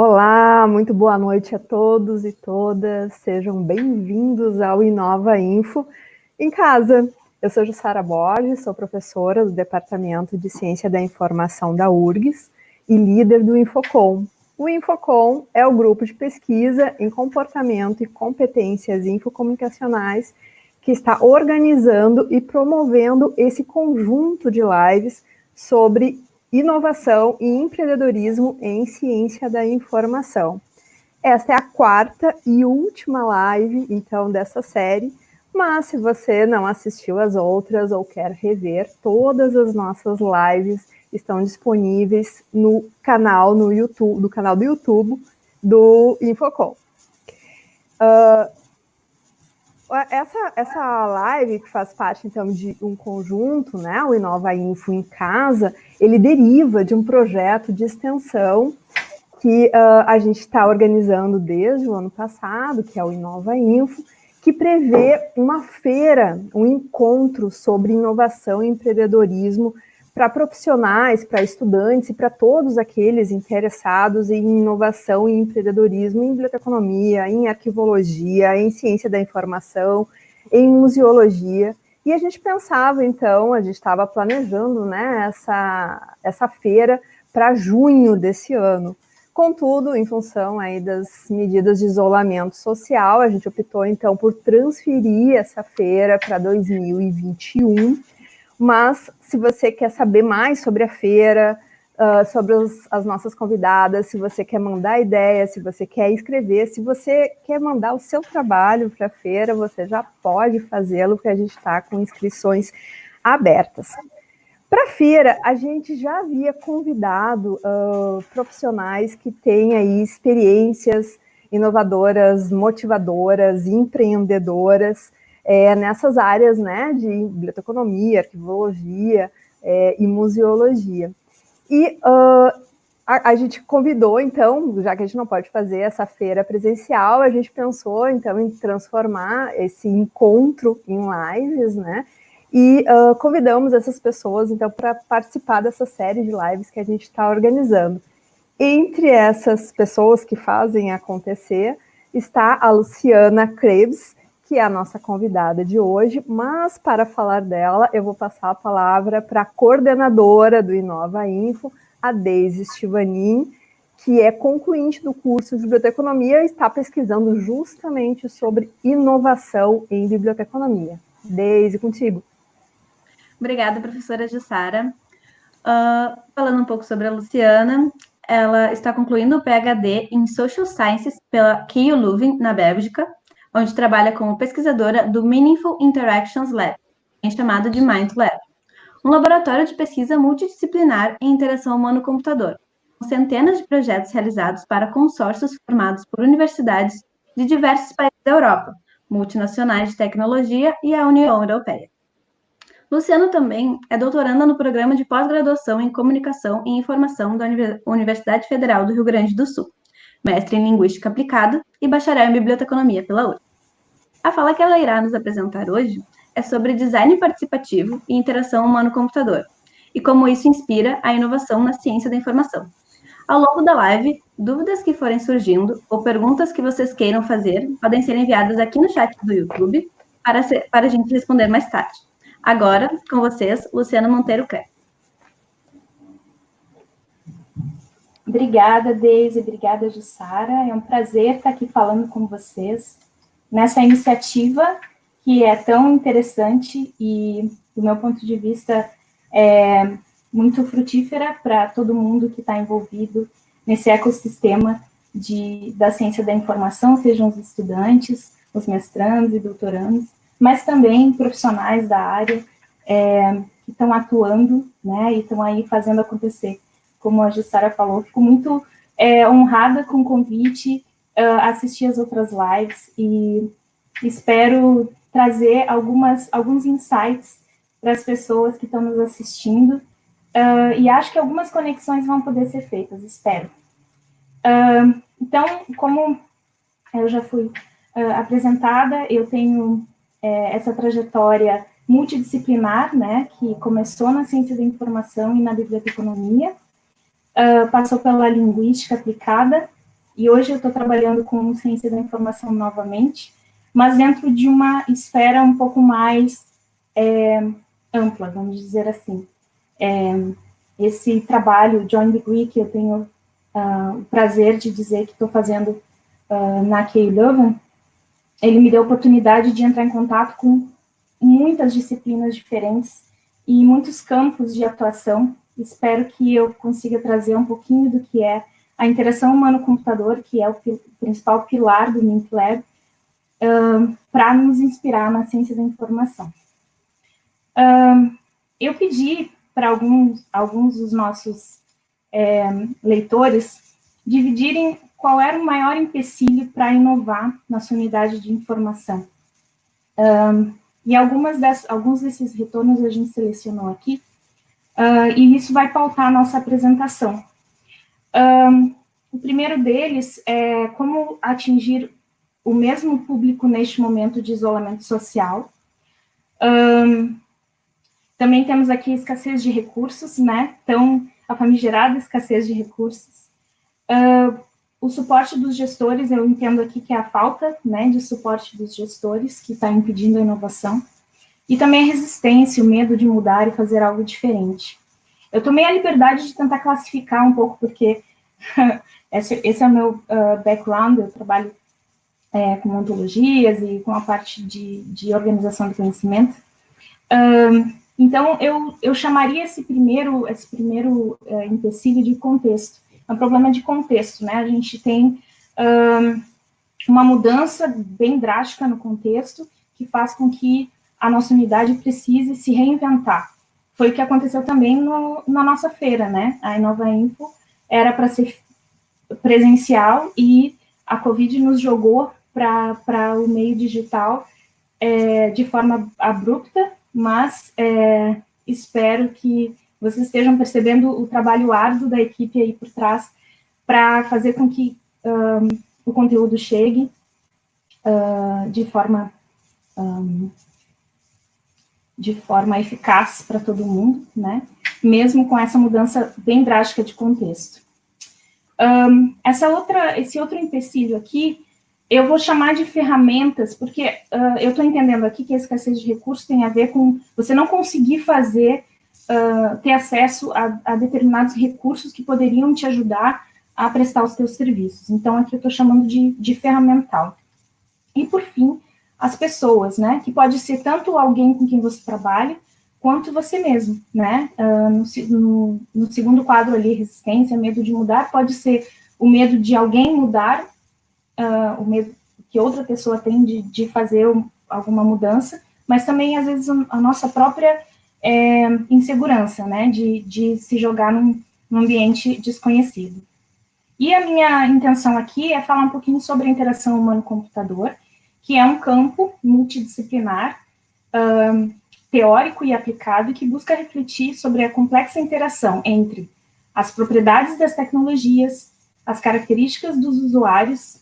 Olá, muito boa noite a todos e todas. Sejam bem-vindos ao Inova Info em casa. Eu sou Jussara Borges, sou professora do Departamento de Ciência da Informação da URGS e líder do Infocom. O Infocom é o grupo de pesquisa em comportamento e competências infocomunicacionais que está organizando e promovendo esse conjunto de lives sobre inovação e empreendedorismo em ciência da informação. Esta é a quarta e última live, então, dessa série, mas se você não assistiu às outras ou quer rever, todas as nossas lives estão disponíveis no canal do YouTube do Infocom. Essa live, que faz parte, então, de um conjunto, né, o Inova Info em Casa, ele deriva de um projeto de extensão que a gente está organizando desde o ano passado, que é o Inova Info, que prevê uma feira, um encontro sobre inovação e empreendedorismo para profissionais, para estudantes e para todos aqueles interessados em inovação e empreendedorismo em biblioteconomia, em arquivologia, em ciência da informação, em museologia. E a gente pensava, então, a gente estava planejando, né, essa feira para junho desse ano. Contudo, em função aí das medidas de isolamento social, a gente optou, então, por transferir essa feira para 2021. Mas, se você quer saber mais sobre a feira, sobre as nossas convidadas, se você quer mandar ideia, se você quer escrever, se você quer mandar o seu trabalho para a feira, você já pode fazê-lo, porque a gente está com inscrições abertas. Para a feira, a gente já havia convidado profissionais que têm aí experiências inovadoras, motivadoras, empreendedoras, nessas áreas, né, de biblioteconomia, arquivologia e museologia. E a gente convidou, então, já que a gente não pode fazer essa feira presencial, a gente pensou, então, em transformar esse encontro em lives, né, e convidamos essas pessoas, então, para participar dessa série de lives que a gente está organizando. Entre essas pessoas que fazem acontecer, está a Luciana Krebs, que é a nossa convidada de hoje, mas para falar dela, eu vou passar a palavra para a coordenadora do Inova Info, a Deise Stivanin, que é concluinte do curso de biblioteconomia e está pesquisando justamente sobre inovação em biblioteconomia. Deise, contigo. Obrigada, professora Jussara. Falando um pouco sobre a Luciana, ela está concluindo o PhD em Social Sciences pela KU Leuven, na Bélgica, onde trabalha como pesquisadora do Meaningful Interactions Lab, chamado de Mind Lab, um laboratório de pesquisa multidisciplinar em interação humano-computador, com centenas de projetos realizados para consórcios formados por universidades de diversos países da Europa, multinacionais de tecnologia e a União Europeia. Luciano também é doutoranda no programa de pós-graduação em Comunicação e Informação da Universidade Federal do Rio Grande do Sul, mestre em Linguística Aplicada e bacharel em Biblioteconomia pela URGS. A fala que ela irá nos apresentar hoje é sobre design participativo e interação humano-computador, e como isso inspira a inovação na ciência da informação. Ao longo da live, dúvidas que forem surgindo ou perguntas que vocês queiram fazer podem ser enviadas aqui no chat do YouTube para a gente responder mais tarde. Agora, com vocês, Luciana Monteiro Cré. Obrigada, Deise, obrigada, Jussara. É um prazer estar aqui falando com vocês nessa iniciativa que é tão interessante e, do meu ponto de vista, é muito frutífera para todo mundo que está envolvido nesse ecossistema da ciência da informação, sejam os estudantes, os mestrandos e doutorandos, mas também profissionais da área que estão atuando, né, e estão aí fazendo acontecer. Como a Jussara falou, fico muito honrada com o convite, assistir as outras lives e espero trazer alguns insights para as pessoas que estão nos assistindo e acho que algumas conexões vão poder ser feitas, espero. Então, como eu já fui apresentada, eu tenho essa trajetória multidisciplinar, né, que começou na ciência da informação e na biblioteconomia, passou pela linguística aplicada, e hoje eu estou trabalhando com ciência da informação novamente, mas dentro de uma esfera um pouco mais ampla, vamos dizer assim. Esse trabalho, Joint Degree, que eu tenho o prazer de dizer que estou fazendo na KU Leuven, ele me deu a oportunidade de entrar em contato com muitas disciplinas diferentes e muitos campos de atuação. Espero que eu consiga trazer um pouquinho do que é a interação humano-computador, que é o principal pilar do MINT-Lab, para nos inspirar na ciência da informação. Eu pedi para alguns dos nossos leitores dividirem qual era o maior empecilho para inovar na sua unidade de informação. E alguns desses retornos a gente selecionou aqui, e isso vai pautar a nossa apresentação. O primeiro deles é como atingir o mesmo público neste momento de isolamento social. Também temos aqui a escassez de recursos, né? Então, a famigerada escassez de recursos. O suporte dos gestores, eu entendo aqui que é a falta, né, de suporte dos gestores que está impedindo a inovação. E também a resistência, o medo de mudar e fazer algo diferente. Eu tomei a liberdade de tentar classificar um pouco, porque esse é o meu background, eu trabalho com ontologias e com a parte de organização do conhecimento. Então, eu chamaria esse primeiro empecilho de contexto. É um problema de contexto, né? A gente tem uma mudança bem drástica no contexto que faz com que a nossa unidade precise se reinventar. Foi o que aconteceu também na nossa feira, né? A Inova Info era para ser presencial e a Covid nos jogou para o meio digital de forma abrupta, mas espero que vocês estejam percebendo o trabalho árduo da equipe aí por trás para fazer com que o conteúdo chegue de forma eficaz para todo mundo, né? Mesmo com essa mudança bem drástica de contexto. Esse outro empecilho aqui, eu vou chamar de ferramentas, porque eu estou entendendo aqui que a escassez de recursos tem a ver com você não conseguir ter acesso a determinados recursos que poderiam te ajudar a prestar os teus serviços. Então, aqui eu estou chamando de ferramental. E, por fim, as pessoas, né? Que pode ser tanto alguém com quem você trabalha, quanto você mesmo, né? No segundo quadro ali, resistência, medo de mudar, pode ser o medo de alguém mudar, o medo que outra pessoa tem de fazer alguma mudança, mas também, às vezes, a nossa própria insegurança, né? De se jogar num ambiente desconhecido. E a minha intenção aqui é falar um pouquinho sobre a interação humano-computador, que é um campo multidisciplinar, teórico e aplicado, que busca refletir sobre a complexa interação entre as propriedades das tecnologias, as características dos usuários,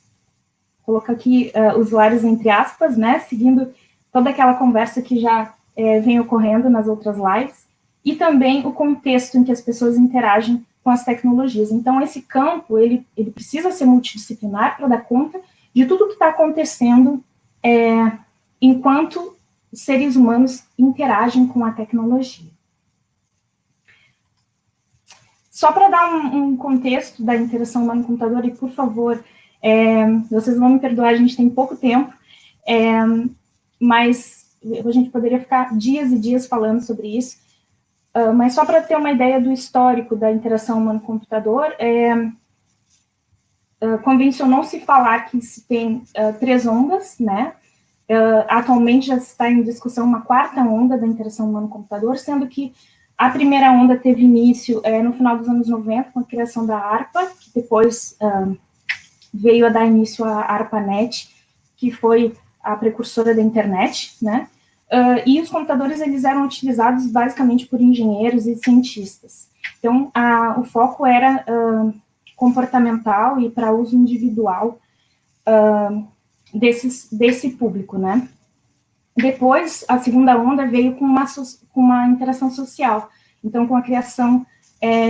coloco aqui usuários entre aspas, né, seguindo toda aquela conversa que já vem ocorrendo nas outras lives, e também o contexto em que as pessoas interagem com as tecnologias. Então, esse campo, ele precisa ser multidisciplinar para dar conta de tudo que está acontecendo enquanto seres humanos interagem com a tecnologia. Só para dar um contexto da interação humano-computador, e por favor, vocês vão me perdoar, a gente tem pouco tempo, mas a gente poderia ficar dias e dias falando sobre isso, mas só para ter uma ideia do histórico da interação humano-computador, convencionou-se falar que se tem 3 ondas, né? Atualmente já está em discussão uma 4ª onda da interação humano-computador, sendo que a primeira onda teve início no final dos anos 90, com a criação da ARPA, que depois veio a dar início à ARPANET, que foi a precursora da internet, né? E os computadores, eles eram utilizados basicamente por engenheiros e cientistas. Então, o foco era comportamental e para uso individual desse público, né? Depois, a segunda onda veio com uma interação social. Então, com a criação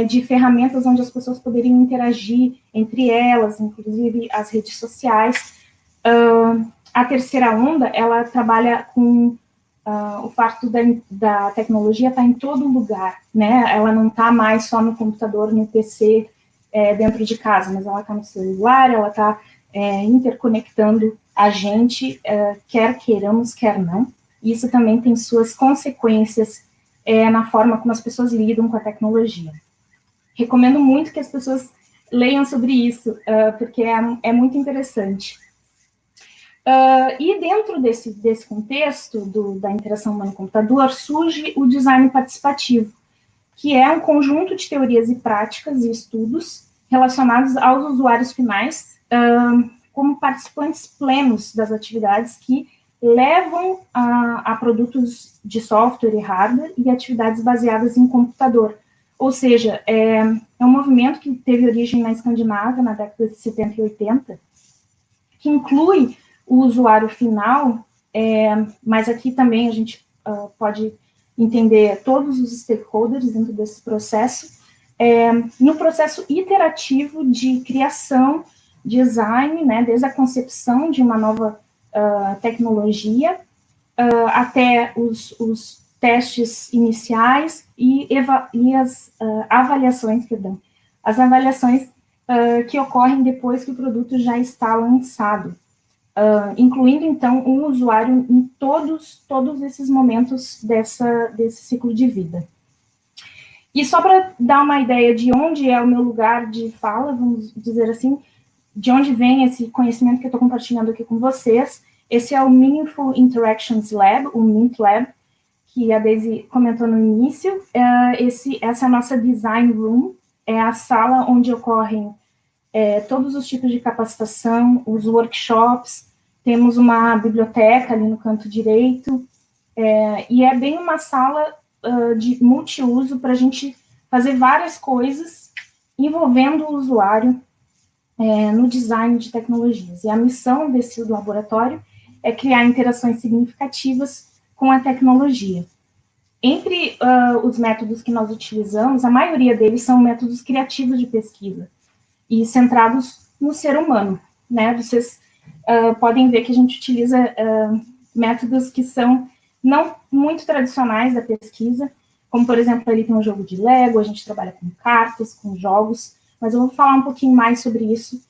de ferramentas onde as pessoas poderiam interagir entre elas, inclusive as redes sociais. A terceira onda, ela trabalha com o fato da tecnologia estar em todo lugar, né? Ela não está mais só no computador, no PC, dentro de casa, mas ela está no celular, ela está interconectando a gente, quer queiramos, quer não. Isso também tem suas consequências na forma como as pessoas lidam com a tecnologia. Recomendo muito que as pessoas leiam sobre isso, porque é muito interessante. E dentro desse contexto da interação humano-computador, surge o design participativo, que é um conjunto de teorias e práticas e estudos relacionados aos usuários finais, como participantes plenos das atividades que levam a produtos de software e hardware e atividades baseadas em computador. Ou seja, é um movimento que teve origem na Escandinávia, na década de 70 e 80, que inclui o usuário final, mas aqui também a gente pode entender todos os stakeholders dentro desse processo, no processo iterativo de criação, design, né, desde a concepção de uma nova tecnologia, até os testes iniciais e as avaliações, perdão, as avaliações que ocorrem depois que o produto já está lançado, incluindo, então, um usuário em todos esses momentos desse ciclo de vida. E só para dar uma ideia de onde é o meu lugar de fala, vamos dizer assim, de onde vem esse conhecimento que eu estou compartilhando aqui com vocês, esse é o Meaningful Interactions Lab, o MINT Lab, que a Daisy comentou no início. Essa é a nossa Design Room, é a sala onde ocorrem todos os tipos de capacitação, os workshops, temos uma biblioteca ali no canto direito, e é bem uma sala de multiuso para a gente fazer várias coisas envolvendo o usuário no design de tecnologias. E a missão desse laboratório é criar interações significativas com a tecnologia. Entre os métodos que nós utilizamos, a maioria deles são métodos criativos de pesquisa e centrados no ser humano, né? Vocês podem ver que a gente utiliza métodos que são não muito tradicionais da pesquisa, como, por exemplo, ali tem um jogo de Lego, a gente trabalha com cartas, com jogos, mas eu vou falar um pouquinho mais sobre isso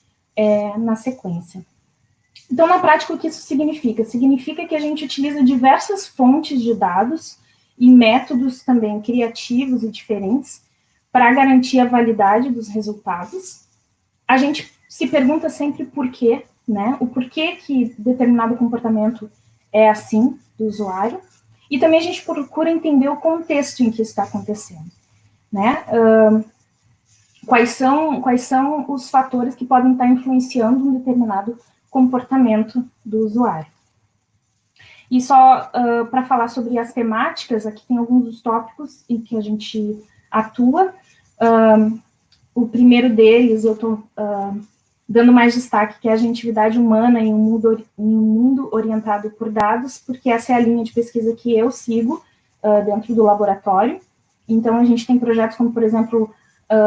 na sequência. Então, na prática, o que isso significa? Significa que a gente utiliza diversas fontes de dados e métodos também criativos e diferentes para garantir a validade dos resultados. A gente se pergunta sempre por quê, né? O porquê que determinado comportamento é assim do usuário. E também a gente procura entender o contexto em que está acontecendo, né? Quais são os fatores que podem estar influenciando um determinado comportamento do usuário. E só para falar sobre as temáticas, aqui tem alguns dos tópicos em que a gente atua. O primeiro deles, eu estou dando mais destaque, que é a agentividade humana em um mundo orientado por dados, porque essa é a linha de pesquisa que eu sigo dentro do laboratório. Então, a gente tem projetos como, por exemplo,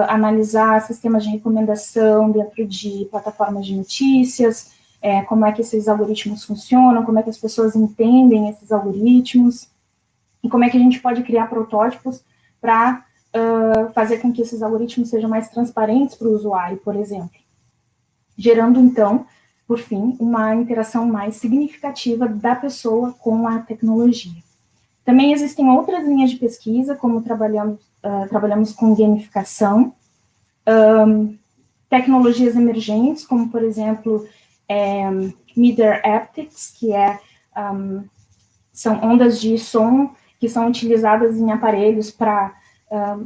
analisar sistemas de recomendação dentro de plataformas de notícias, como é que esses algoritmos funcionam, como é que as pessoas entendem esses algoritmos, e como é que a gente pode criar protótipos para fazer com que esses algoritmos sejam mais transparentes para o usuário, por exemplo. Gerando, então, por fim, uma interação mais significativa da pessoa com a tecnologia. Também existem outras linhas de pesquisa, como trabalhamos com gamificação, tecnologias emergentes, como, por exemplo, Media Haptics, que são ondas de som que são utilizadas em aparelhos para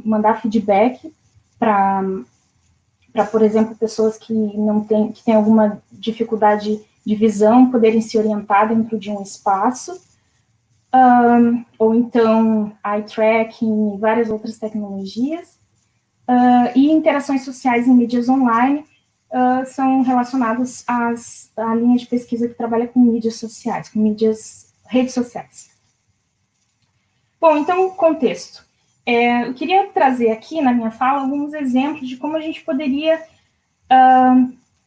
mandar feedback para, por exemplo, pessoas que têm alguma dificuldade de visão poderem se orientar dentro de um espaço, ou então eye tracking e várias outras tecnologias, e interações sociais em mídias online são relacionados à linha de pesquisa que trabalha com mídias sociais, com redes sociais. Bom, então, contexto. Eu queria trazer aqui na minha fala alguns exemplos de como a gente poderia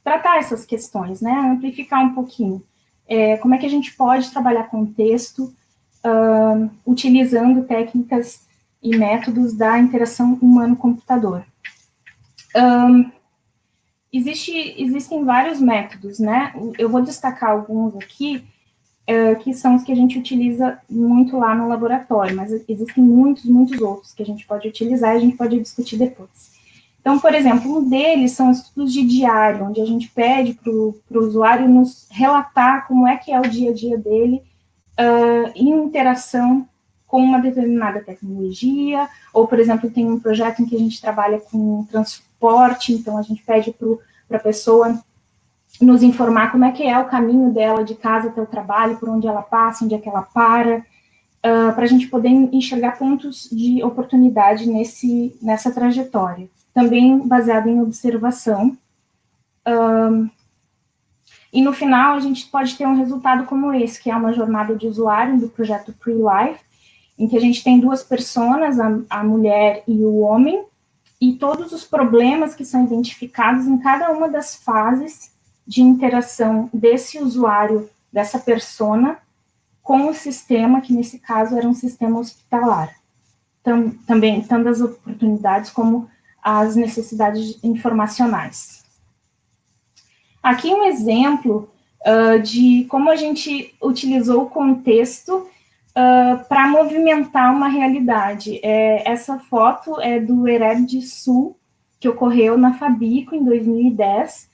tratar essas questões, né? Amplificar um pouquinho. Como é que a gente pode trabalhar com texto utilizando técnicas e métodos da interação humano-computador. Existem vários métodos, né? Eu vou destacar alguns aqui, que são os que a gente utiliza muito lá no laboratório, mas existem muitos outros que a gente pode utilizar e a gente pode discutir depois. Então, por exemplo, um deles são estudos de diário, onde a gente pede para o usuário nos relatar como é que é o dia a dia dele em interação com uma determinada tecnologia, ou, por exemplo, tem um projeto em que a gente trabalha com transporte, então a gente pede para a pessoa nos informar como é que é o caminho dela de casa até o trabalho, por onde ela passa, onde é que ela para a gente poder enxergar pontos de oportunidade nessa trajetória. Também baseado em observação. E no final a gente pode ter um resultado como esse, que é uma jornada de usuário do projeto Pre-Life, em que a gente tem duas personas, a mulher e o homem, e todos os problemas que são identificados em cada uma das fases de interação desse usuário, dessa persona, com o sistema, que nesse caso era um sistema hospitalar. Também, tanto as oportunidades como as necessidades informacionais. Aqui um exemplo de como a gente utilizou o contexto para movimentar uma realidade. Essa foto é do Hered Sul, que ocorreu na Fabico em 2010,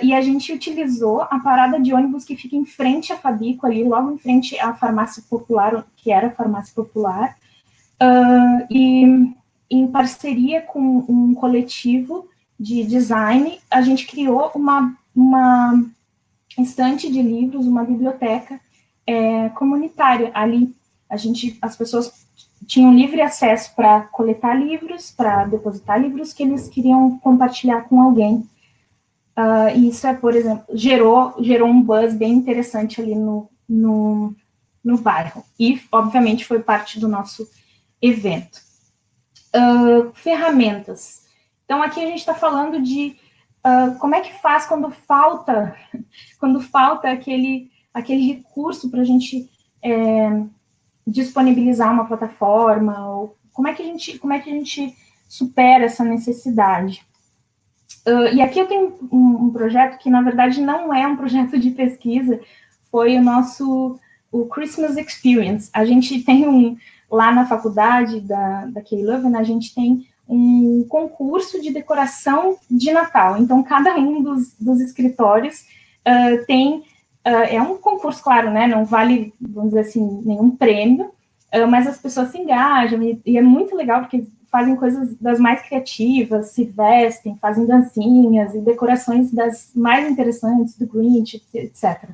e a gente utilizou a parada de ônibus que fica em frente à Fabico, ali, logo em frente à farmácia popular, que era a farmácia popular, e em parceria com um coletivo de design, a gente criou uma estante de livros, uma biblioteca comunitária. Ali, as pessoas tinham livre acesso para coletar livros, para depositar livros que eles queriam compartilhar com alguém. E isso, por exemplo, gerou um buzz bem interessante ali no bairro. E, obviamente, foi parte do nosso evento. Ferramentas. Então, aqui a gente está falando de como é que faz quando falta aquele recurso para a gente disponibilizar uma plataforma, ou como é que a gente supera essa necessidade. E aqui eu tenho um projeto que, na verdade, não é um projeto de pesquisa, foi o Christmas Experience. A gente tem lá na faculdade da K-Leuven, a gente tem um concurso de decoração de Natal. Então, cada um dos escritórios tem... é um concurso, claro, né? Não vale, vamos dizer assim, nenhum prêmio, mas as pessoas se engajam, e é muito legal, porque fazem coisas das mais criativas, se vestem, fazem dancinhas e decorações das mais interessantes, do Grinch, etc.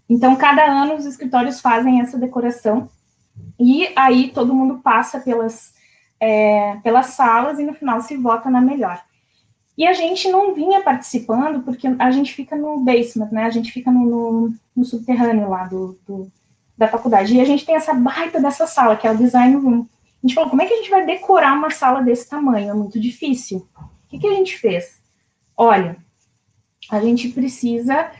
Então, cada ano os escritórios fazem essa decoração, e aí todo mundo passa pelas salas e no final se vota na melhor. E a gente não vinha participando porque a gente fica no basement, né? A gente fica no subterrâneo lá da faculdade. E a gente tem essa baita dessa sala, que é o Design Room. A gente falou, como é que a gente vai decorar uma sala desse tamanho? É muito difícil. O que a gente fez? Olha, a gente precisa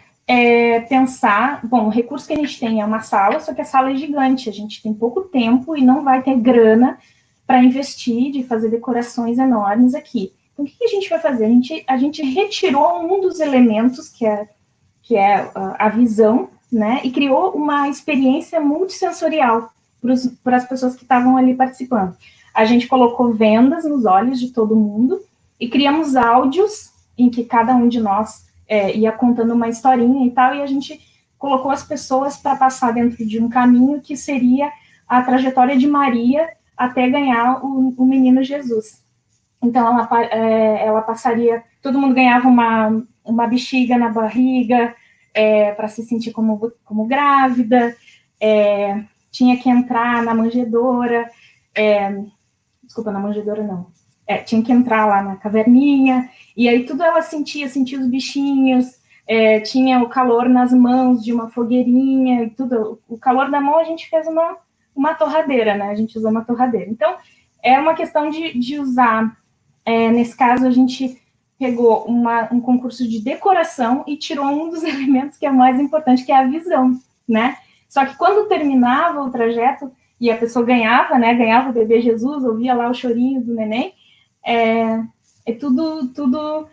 pensar... Bom, o recurso que a gente tem é uma sala, só que a sala é gigante. A gente tem pouco tempo e não vai ter grana para investir, de fazer decorações enormes aqui. Então, o que a gente vai fazer? A gente retirou um dos elementos, que é a visão, né, e criou uma experiência multissensorial para as pessoas que estavam ali participando. A gente colocou vendas nos olhos de todo mundo e criamos áudios em que cada um de nós ia contando uma historinha e tal, e a gente colocou as pessoas para passar dentro de um caminho que seria a trajetória de Maria até ganhar o menino Jesus. Então, ela passaria... Todo mundo ganhava uma bexiga na barriga para se sentir como grávida, tinha que entrar na manjedoura, desculpa, na manjedoura não, tinha que entrar lá na caverninha, e aí tudo ela sentia os bichinhos, tinha o calor nas mãos de uma fogueirinha, e tudo, o calor da mão a gente fez uma torradeira, né, a gente usou uma torradeira. Então, é uma questão de usar, nesse caso a gente pegou um concurso de decoração e tirou um dos elementos que é mais importante, que é a visão, né? Só que quando terminava o trajeto e a pessoa ganhava, né? Ganhava o bebê Jesus, ouvia lá o chorinho do neném, tudo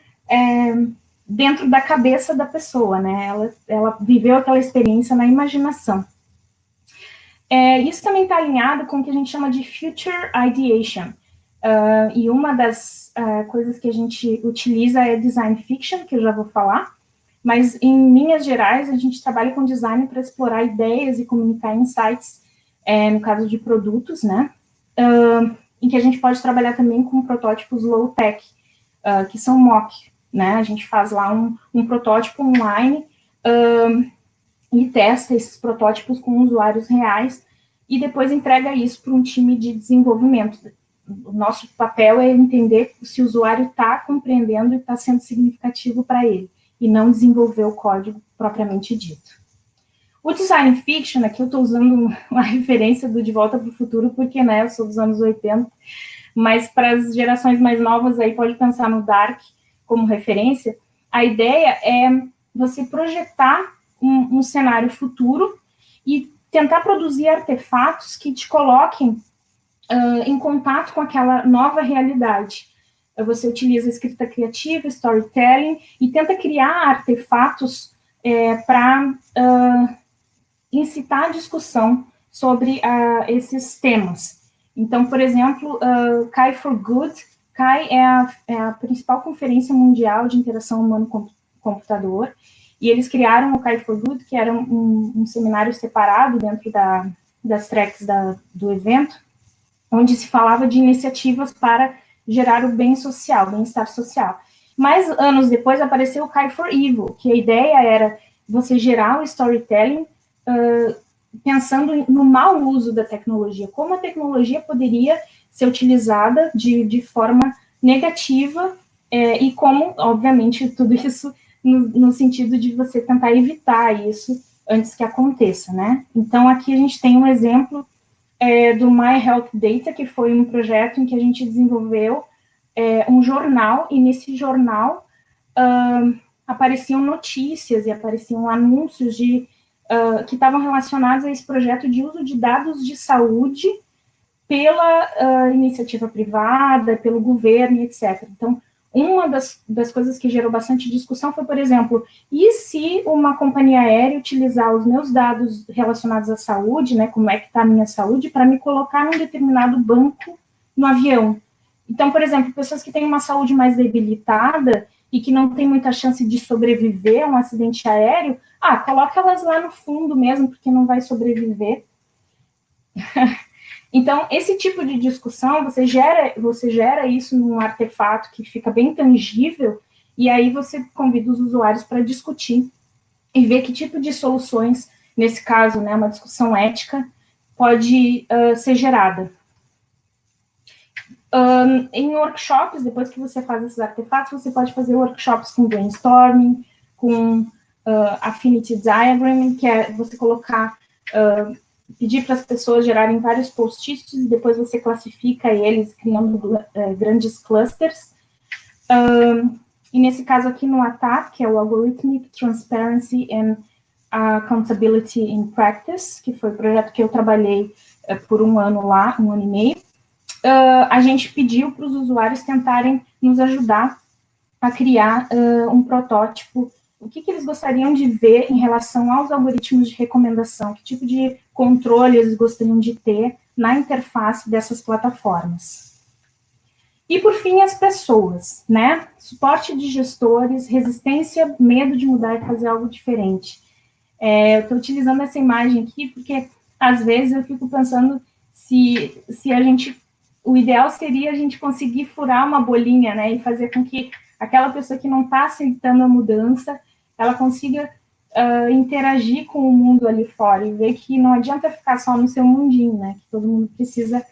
dentro da cabeça da pessoa, né? Ela viveu aquela experiência na imaginação. Isso também está alinhado com o que a gente chama de Future Ideation. E uma das coisas que a gente utiliza é Design Fiction, que eu já vou falar, mas em linhas gerais a gente trabalha com design para explorar ideias e comunicar insights, no caso de produtos, né? Em que a gente pode trabalhar também com protótipos low-tech, que são mock, né? A gente faz lá um protótipo online e testa esses protótipos com usuários reais e depois entrega isso para um time de desenvolvimento. O nosso papel é entender se o usuário está compreendendo e está sendo significativo para ele, e não desenvolver o código propriamente dito. O Design Fiction, aqui eu estou usando uma referência do De Volta para o Futuro, porque, né, eu sou dos anos 80, mas para as gerações mais novas aí pode pensar no Dark como referência. A ideia é você projetar um cenário futuro e tentar produzir artefatos que te coloquem em contato com aquela nova realidade. Você utiliza escrita criativa, storytelling, e tenta criar artefatos para incitar a discussão sobre esses temas. Então, por exemplo, Kai for Good. Kai é a principal conferência mundial de interação humano-computador, e eles criaram o Kai for Good, que era um seminário separado dentro das tracks do evento, onde se falava de iniciativas para gerar o bem-estar social. Mas, anos depois, apareceu o Kai for Evil, que a ideia era você gerar o storytelling pensando no mau uso da tecnologia, como a tecnologia poderia ser utilizada de forma negativa, e como, obviamente, tudo isso no sentido de você tentar evitar isso antes que aconteça, né? Então, aqui a gente tem um exemplo do My Health Data, que foi um projeto em que a gente desenvolveu um jornal, e nesse jornal apareciam notícias e apareciam anúncios que estavam relacionados a esse projeto de uso de dados de saúde pela iniciativa privada, pelo governo, etc. Então, uma das coisas que gerou bastante discussão foi, por exemplo, e se uma companhia aérea utilizar os meus dados relacionados à saúde, né, como é que está a minha saúde, para me colocar num determinado banco no avião? Então, por exemplo, pessoas que têm uma saúde mais debilitada e que não têm muita chance de sobreviver a um acidente aéreo, coloca elas lá no fundo mesmo, porque não vai sobreviver. Então, esse tipo de discussão, você gera isso num artefato que fica bem tangível, e aí você convida os usuários para discutir e ver que tipo de soluções, nesse caso, né, uma discussão ética, pode ser gerada. Em workshops, depois que você faz esses artefatos, você pode fazer workshops com brainstorming, com affinity diagram, que é você colocar... pedir para as pessoas gerarem vários post-its e depois você classifica eles criando grandes clusters. E nesse caso aqui no ATAP, que é o Algorithmic Transparency and Accountability in Practice, que foi o projeto que eu trabalhei por um ano lá, um ano e meio, a gente pediu para os usuários tentarem nos ajudar a criar um protótipo, o que eles gostariam de ver em relação aos algoritmos de recomendação, que tipo de controle eles gostariam de ter na interface dessas plataformas. E, por fim, as pessoas, né? Suporte de gestores, resistência, medo de mudar e fazer algo diferente. Eu estou utilizando essa imagem aqui porque, às vezes, eu fico pensando se a gente... O ideal seria a gente conseguir furar uma bolinha, né? E fazer com que aquela pessoa que não está aceitando a mudança, ela consiga interagir com o mundo ali fora e ver que não adianta ficar só no seu mundinho, né? Que todo mundo precisa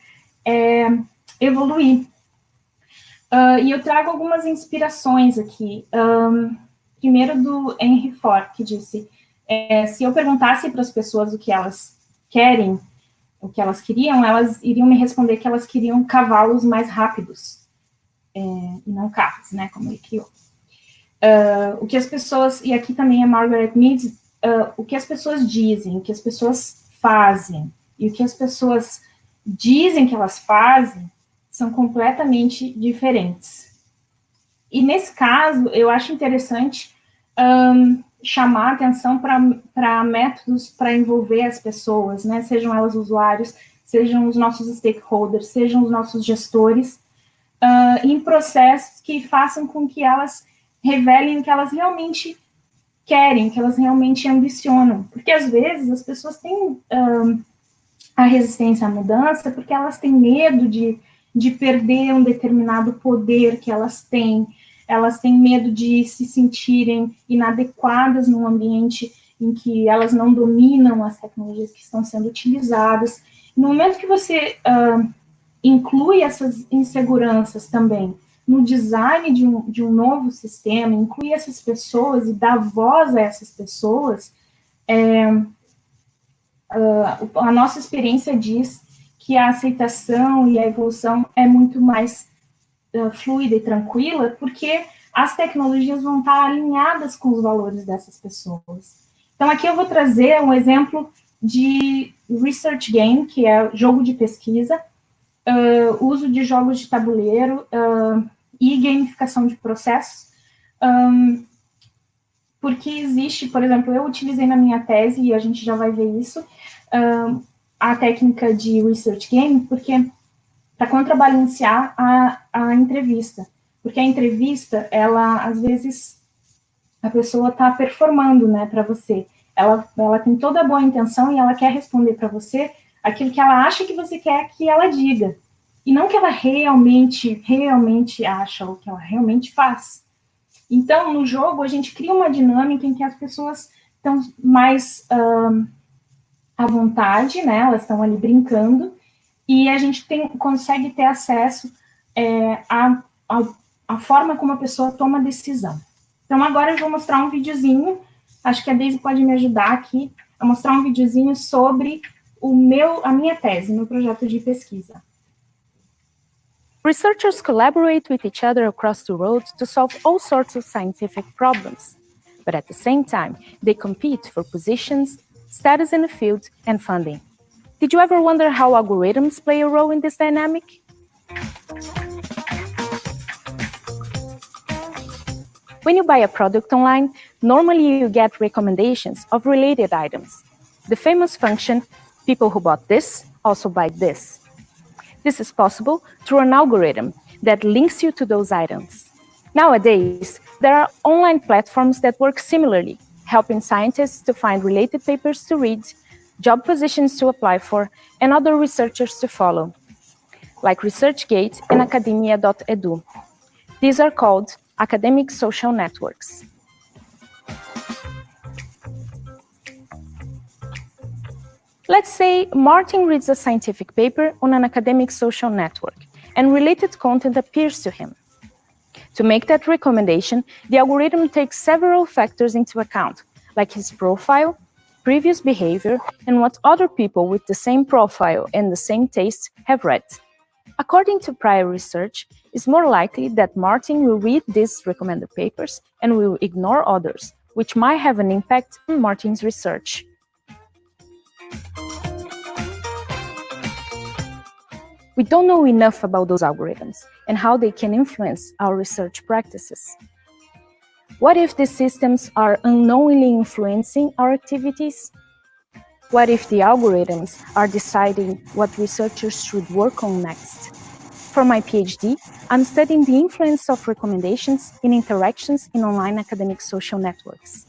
evoluir. E eu trago algumas inspirações aqui. Primeiro do Henry Ford, que disse, se eu perguntasse para as pessoas o que elas querem, o que elas queriam, elas iriam me responder que elas queriam cavalos mais rápidos, e não carros, né, como ele criou. O que as pessoas, e aqui também a Margaret Mead, o que as pessoas dizem, o que as pessoas fazem, e o que as pessoas dizem que elas fazem, são completamente diferentes. E nesse caso, eu acho interessante chamar atenção para métodos para envolver as pessoas, né? Sejam elas usuários, sejam os nossos stakeholders, sejam os nossos gestores, em processos que façam com que elas revelem o que elas realmente querem, que elas realmente ambicionam. Porque, às vezes, as pessoas têm a resistência à mudança porque elas têm medo de perder um determinado poder que elas têm medo de se sentirem inadequadas num ambiente em que elas não dominam as tecnologias que estão sendo utilizadas. No momento que você inclui essas inseguranças também no design de um novo sistema, inclui essas pessoas e dá voz a essas pessoas, a nossa experiência diz que a aceitação e a evolução é muito mais fluida e tranquila, porque as tecnologias vão estar alinhadas com os valores dessas pessoas. Então, aqui eu vou trazer um exemplo de research game, que é jogo de pesquisa, uso de jogos de tabuleiro e gamificação de processos, porque existe, por exemplo, eu utilizei na minha tese, e a gente já vai ver isso, a técnica de research game, porque para contrabalancear a entrevista. Porque a entrevista, ela, às vezes, a pessoa está performando, né, para você. Ela tem toda a boa intenção e ela quer responder para você aquilo que ela acha que você quer que ela diga. E não que ela realmente acha, ou que ela realmente faz. Então, no jogo, a gente cria uma dinâmica em que as pessoas estão mais à vontade, né, elas estão ali brincando, e a gente consegue ter acesso à forma como a pessoa toma a decisão. Então, agora eu vou mostrar um videozinho, acho que a Daisy pode me ajudar aqui, a mostrar um videozinho sobre a minha tese, meu projeto de pesquisa. Researchers collaborate with each other across the world to solve all sorts of scientific problems. But at the same time, they compete for positions, status in the field, and funding. Did you ever wonder how algorithms play a role in this dynamic? When you buy a product online, normally you get recommendations of related items. The famous function, people who bought this also buy this. This is possible through an algorithm that links you to those items. Nowadays, there are online platforms that work similarly, helping scientists to find related papers to read, job positions to apply for, and other researchers to follow, like ResearchGate and Academia.edu. These are called academic social networks. Let's say Martin reads a scientific paper on an academic social network, and related content appears to him. To make that recommendation, the algorithm takes several factors into account, like his profile, previous behavior, and what other people with the same profile and the same taste have read. According to prior research, it's more likely that Martin will read these recommended papers and will ignore others, which might have an impact on Martin's research. We don't know enough about those algorithms and how they can influence our research practices. What if these systems are unknowingly influencing our activities? What if the algorithms are deciding what researchers should work on next? For my PhD, I'm studying the influence of recommendations in interactions in online academic social networks.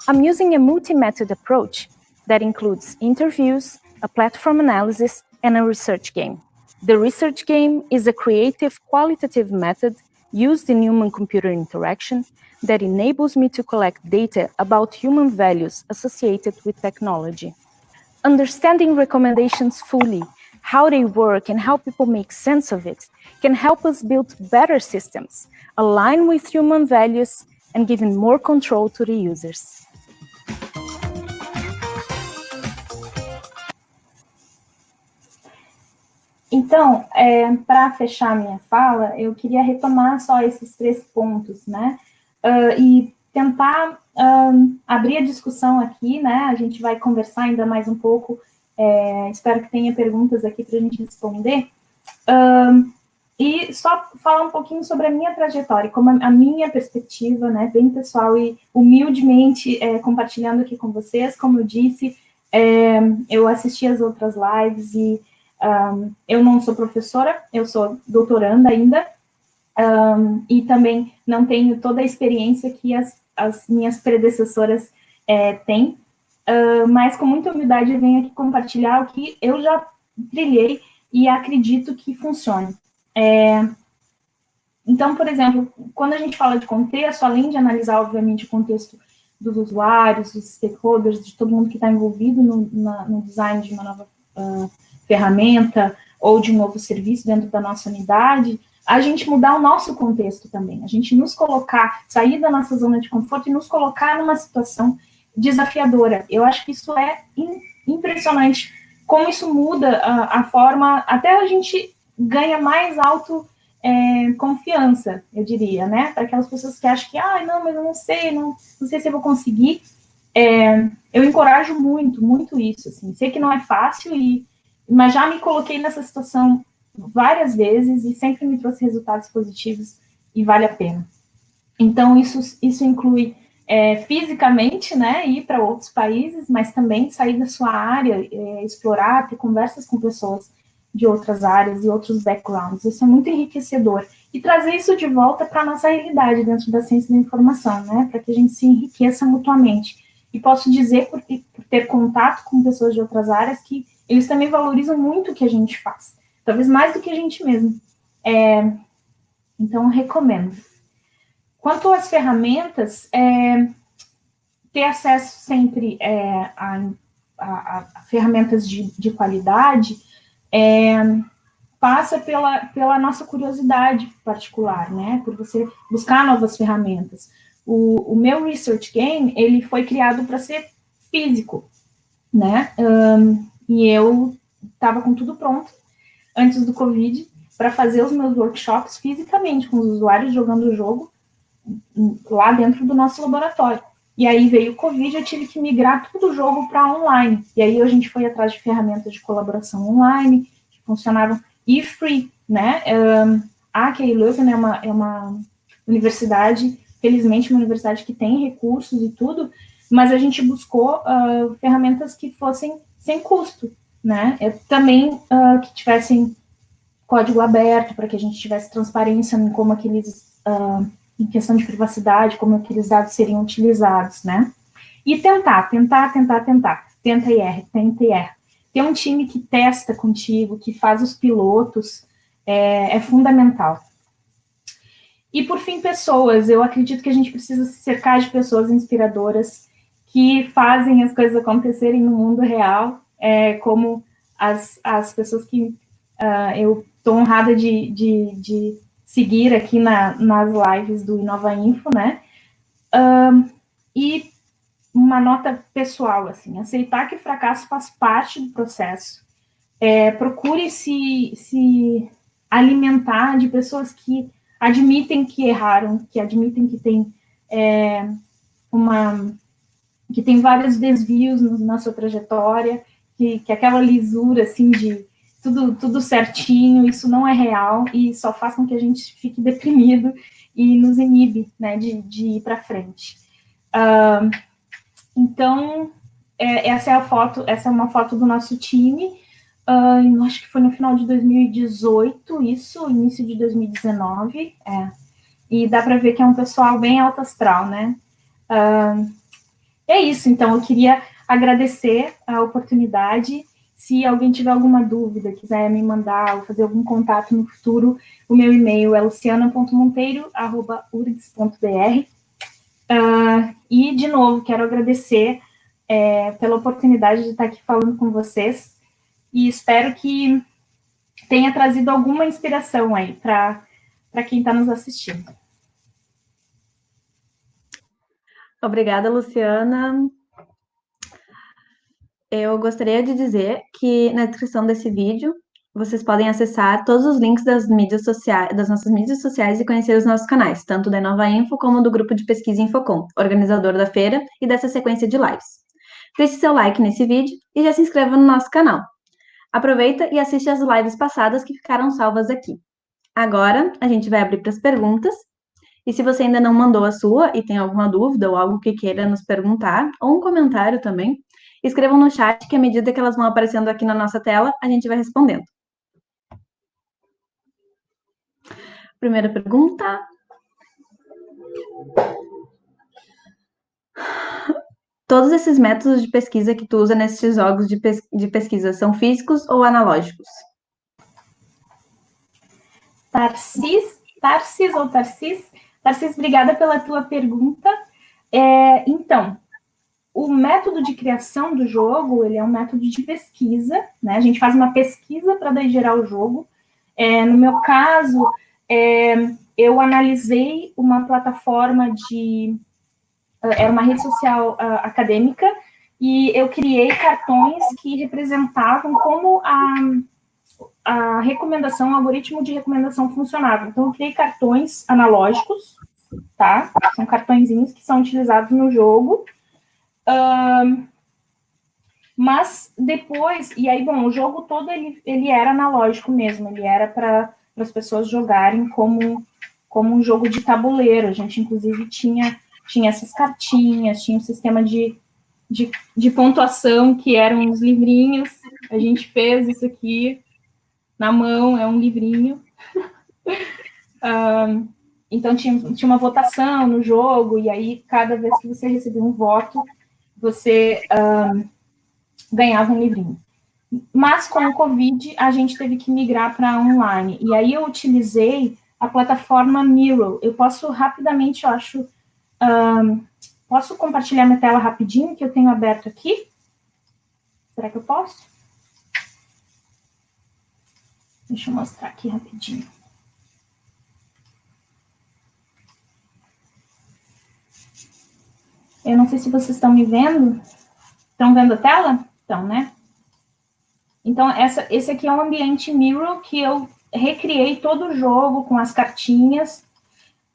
I'm using a multi-method approach that includes interviews, a platform analysis, and a research game. The research game is a creative qualitative method used in human-computer interaction that enables me to collect data about human values associated with technology. Understanding recommendations fully, how they work and how people make sense of it, can help us build better systems, align with human values, and giving more control to the users. Então, para fechar minha fala, eu queria retomar só esses 3 pontos, né? E tentar abrir a discussão aqui, né? A gente vai conversar ainda mais um pouco. Espero que tenha perguntas aqui para a gente responder. E só falar um pouquinho sobre a minha trajetória, como a minha perspectiva, né, bem pessoal e humildemente compartilhando aqui com vocês. Como eu disse, eu assisti as outras lives e eu não sou professora, eu sou doutoranda ainda, e também não tenho toda a experiência que as minhas predecessoras têm, mas com muita humildade eu venho aqui compartilhar o que eu já trilhei e acredito que funcione. Então, por exemplo, quando a gente fala de contexto, além de analisar, obviamente, o contexto dos usuários, dos stakeholders, de todo mundo que está envolvido no design de uma nova ferramenta ou de um novo serviço dentro da nossa unidade, a gente mudar o nosso contexto também, a gente nos colocar, sair da nossa zona de conforto e nos colocar numa situação desafiadora. Eu acho que isso é impressionante, como isso muda a forma, até a gente ganha mais confiança, eu diria, né? Para aquelas pessoas que acham que, não, mas eu não sei se eu vou conseguir. Eu encorajo muito, muito isso, assim. Sei que não é fácil, mas já me coloquei nessa situação várias vezes e sempre me trouxe resultados positivos e vale a pena. Então, isso inclui fisicamente, né, ir para outros países, mas também sair da sua área, explorar, ter conversas com pessoas de outras áreas e outros backgrounds. Isso é muito enriquecedor. E trazer isso de volta para a nossa realidade dentro da ciência da informação, né, para que a gente se enriqueça mutuamente. E posso dizer, por ter contato com pessoas de outras áreas, que eles também valorizam muito o que a gente faz, talvez mais do que a gente mesmo. Então, recomendo. Quanto às ferramentas, ter acesso sempre a ferramentas de qualidade passa pela nossa curiosidade particular, né? Por você buscar novas ferramentas. O meu Research Game, ele foi criado para ser físico, né? E eu estava com tudo pronto antes do Covid para fazer os meus workshops fisicamente, com os usuários jogando o jogo lá dentro do nosso laboratório. E aí veio o Covid, eu tive que migrar todo o jogo para online. E aí a gente foi atrás de ferramentas de colaboração online, que funcionavam e free, né? A KU Leuven é uma universidade, felizmente uma universidade que tem recursos e tudo, mas a gente buscou ferramentas que fossem sem custo, né? Também que tivessem código aberto, para que a gente tivesse transparência em como em questão de privacidade, como aqueles dados seriam utilizados, né? E tentar. Tenta e erra. Ter um time que testa contigo, que faz os pilotos, é fundamental. E, por fim, pessoas. Eu acredito que a gente precisa se cercar de pessoas inspiradoras que fazem as coisas acontecerem no mundo real, como as pessoas que eu estou honrada de seguir aqui nas lives do Inova Info, né? E uma nota pessoal, assim, aceitar que o fracasso faz parte do processo. Procure se alimentar de pessoas que admitem que erraram, que admitem que tem que tem vários desvios na sua trajetória, que aquela lisura, assim, de tudo certinho, isso não é real e só faz com que a gente fique deprimido e nos inibe, né, de ir para frente. Então, essa é uma foto do nosso time, acho que foi no final de 2018, início de 2019, e dá para ver que é um pessoal bem alto astral, né? É isso, então, eu queria agradecer a oportunidade. Se alguém tiver alguma dúvida, quiser me mandar ou fazer algum contato no futuro, o meu e-mail é luciana.monteiro@urgs.br. E, de novo, quero agradecer pela oportunidade de estar aqui falando com vocês e espero que tenha trazido alguma inspiração aí para quem está nos assistindo. Obrigada, Luciana. Eu gostaria de dizer que na descrição desse vídeo vocês podem acessar todos os links das nossas mídias sociais e conhecer os nossos canais, tanto da Inova Info como do grupo de pesquisa Infocom, organizador da feira e dessa sequência de lives. Deixe seu like nesse vídeo e já se inscreva no nosso canal. Aproveita e assiste as lives passadas que ficaram salvas aqui. Agora, a gente vai abrir para as perguntas. E se você ainda não mandou a sua e tem alguma dúvida ou algo que queira nos perguntar, ou um comentário também, escrevam no chat que à medida que elas vão aparecendo aqui na nossa tela, a gente vai respondendo. Primeira pergunta. Todos esses métodos de pesquisa que tu usa nesses jogos de pesquisa são físicos ou analógicos? Tarcis, obrigada pela tua pergunta. Então, o método de criação do jogo, ele é um método de pesquisa, né? A gente faz uma pesquisa para daí gerar o jogo. No meu caso, eu analisei uma plataforma era uma rede social acadêmica, e eu criei cartões que representavam como a recomendação, o algoritmo de recomendação funcionava. Então, eu criei cartões analógicos, tá? São cartõezinhos que são utilizados no jogo. Mas depois, e aí, bom, o jogo todo, ele era analógico mesmo, ele era para as pessoas jogarem como um jogo de tabuleiro. A gente, inclusive, tinha essas cartinhas, tinha um sistema de pontuação, que eram os livrinhos. A gente fez isso aqui na mão, é um livrinho. Então, tinha uma votação no jogo, e aí, cada vez que você recebia um voto, você ganhava um livrinho. Mas, com o Covid, a gente teve que migrar para online. E aí, eu utilizei a plataforma Miro. Eu posso rapidamente, eu acho... posso compartilhar minha tela rapidinho, que eu tenho aberto aqui? Será que eu posso? Deixa eu mostrar aqui rapidinho. Eu não sei se vocês estão me vendo. Estão vendo a tela? Então, né? Então, esse aqui é um ambiente Miro que eu recriei todo o jogo com as cartinhas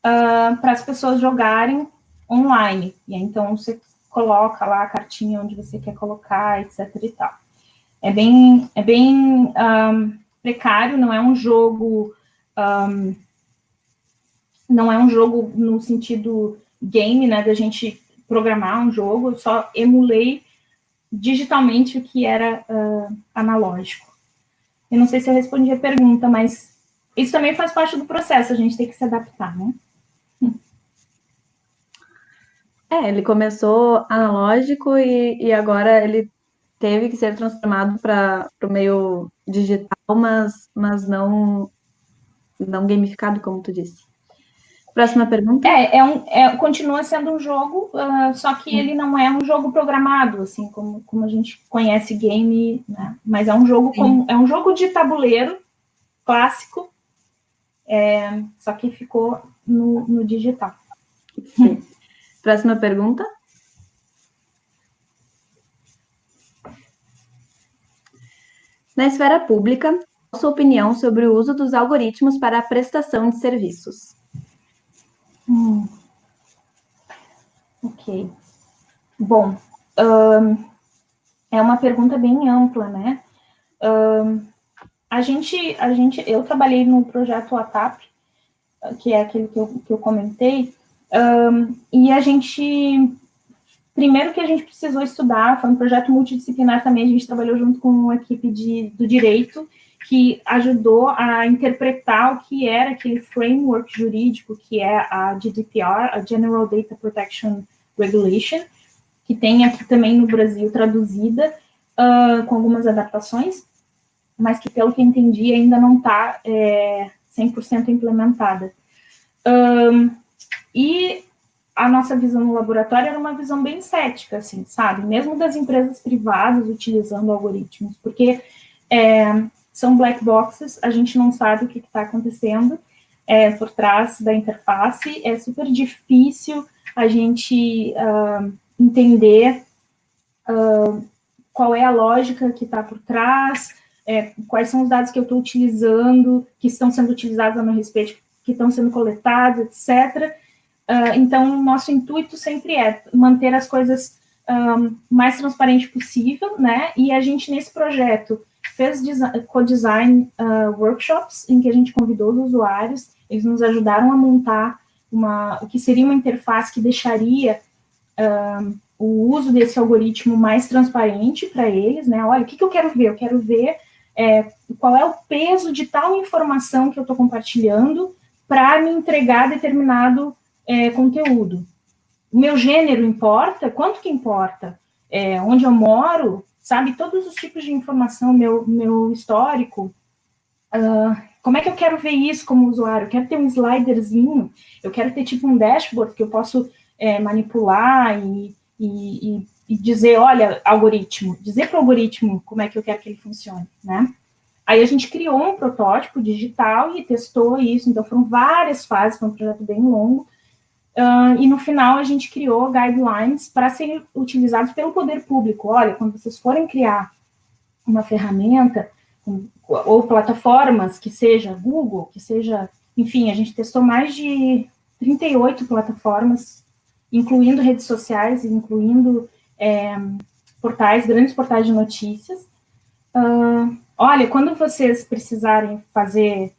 para as pessoas jogarem online. E aí, então, você coloca lá a cartinha onde você quer colocar, etc. e tal. É bem precário, não é um jogo... não é um jogo no sentido game, né, da gente programar um jogo. Eu só emulei digitalmente o que era analógico. Eu não sei se eu respondi a pergunta, mas isso também faz parte do processo, a gente tem que se adaptar, né? Ele começou analógico e agora ele teve que ser transformado para o meio digital, mas não gamificado, como tu disse. Próxima pergunta. Continua sendo um jogo, só que ele não é um jogo programado, assim, como a gente conhece game, né? Mas é um jogo é um jogo de tabuleiro clássico, só que ficou no digital. Sim. Próxima pergunta. Na esfera pública, qual a sua opinião sobre o uso dos algoritmos para a prestação de serviços? Ok. Bom, é uma pergunta bem ampla, né? Eu trabalhei no projeto ATAP, que é aquele que eu comentei, e primeiro que a gente precisou estudar, foi um projeto multidisciplinar também, a gente trabalhou junto com uma equipe do direito, que ajudou a interpretar o que era aquele framework jurídico, que é a GDPR, a General Data Protection Regulation, que tem aqui também no Brasil traduzida, com algumas adaptações, mas que, pelo que eu entendi, ainda não está 100% implementada. E a nossa visão no laboratório era uma visão bem cética, assim, sabe? Mesmo das empresas privadas utilizando algoritmos, porque são black boxes, a gente não sabe o que está acontecendo por trás da interface, é super difícil a gente entender qual é a lógica que está por trás, quais são os dados que eu estou utilizando, que estão sendo utilizados a meu respeito, que estão sendo coletados, etc. Então, o nosso intuito sempre é manter as coisas mais transparente possível, né? E a gente, nesse projeto, fez co-design workshops, em que a gente convidou os usuários, eles nos ajudaram a montar o que seria uma interface que deixaria o uso desse algoritmo mais transparente para eles, né? Olha, o que eu quero ver? Eu quero ver qual é o peso de tal informação que eu estou compartilhando para me entregar determinado conteúdo. O meu gênero importa? Quanto que importa? Onde eu moro? Sabe? Todos os tipos de informação, meu histórico. Como é que eu quero ver isso como usuário? Eu quero ter um sliderzinho, eu quero ter tipo um dashboard que eu posso manipular e dizer, olha, algoritmo, dizer para o algoritmo como é que eu quero que ele funcione, né? Aí a gente criou um protótipo digital e testou isso, então foram várias fases, foi um projeto bem longo, e no final a gente criou guidelines para serem utilizados pelo poder público. Olha, quando vocês forem criar uma ferramenta, ou plataformas, que seja Google, que seja, enfim, a gente testou mais de 38 plataformas, incluindo redes sociais, incluindo portais, grandes portais de notícias. Olha, quando vocês precisarem fazer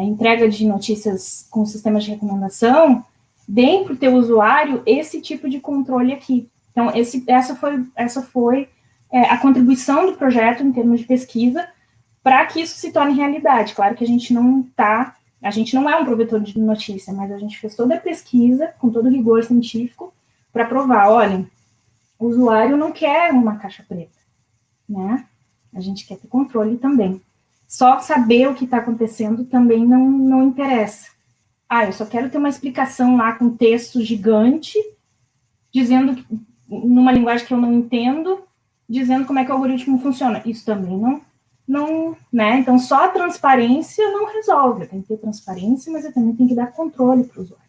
entrega de notícias com sistemas de recomendação, deem para o teu usuário esse tipo de controle aqui. Então, essa foi a contribuição do projeto em termos de pesquisa para que isso se torne realidade. Claro que a gente não é um provedor de notícia, mas a gente fez toda a pesquisa, com todo o rigor científico, para provar, olha, o usuário não quer uma caixa preta, né? A gente quer ter controle também. Só saber o que está acontecendo também não interessa. Eu só quero ter uma explicação lá com texto gigante, dizendo, numa linguagem que eu não entendo, dizendo como é que o algoritmo funciona. Isso também não, né? Então, só a transparência não resolve. Eu tenho que ter transparência, mas eu também tenho que dar controle para o usuário.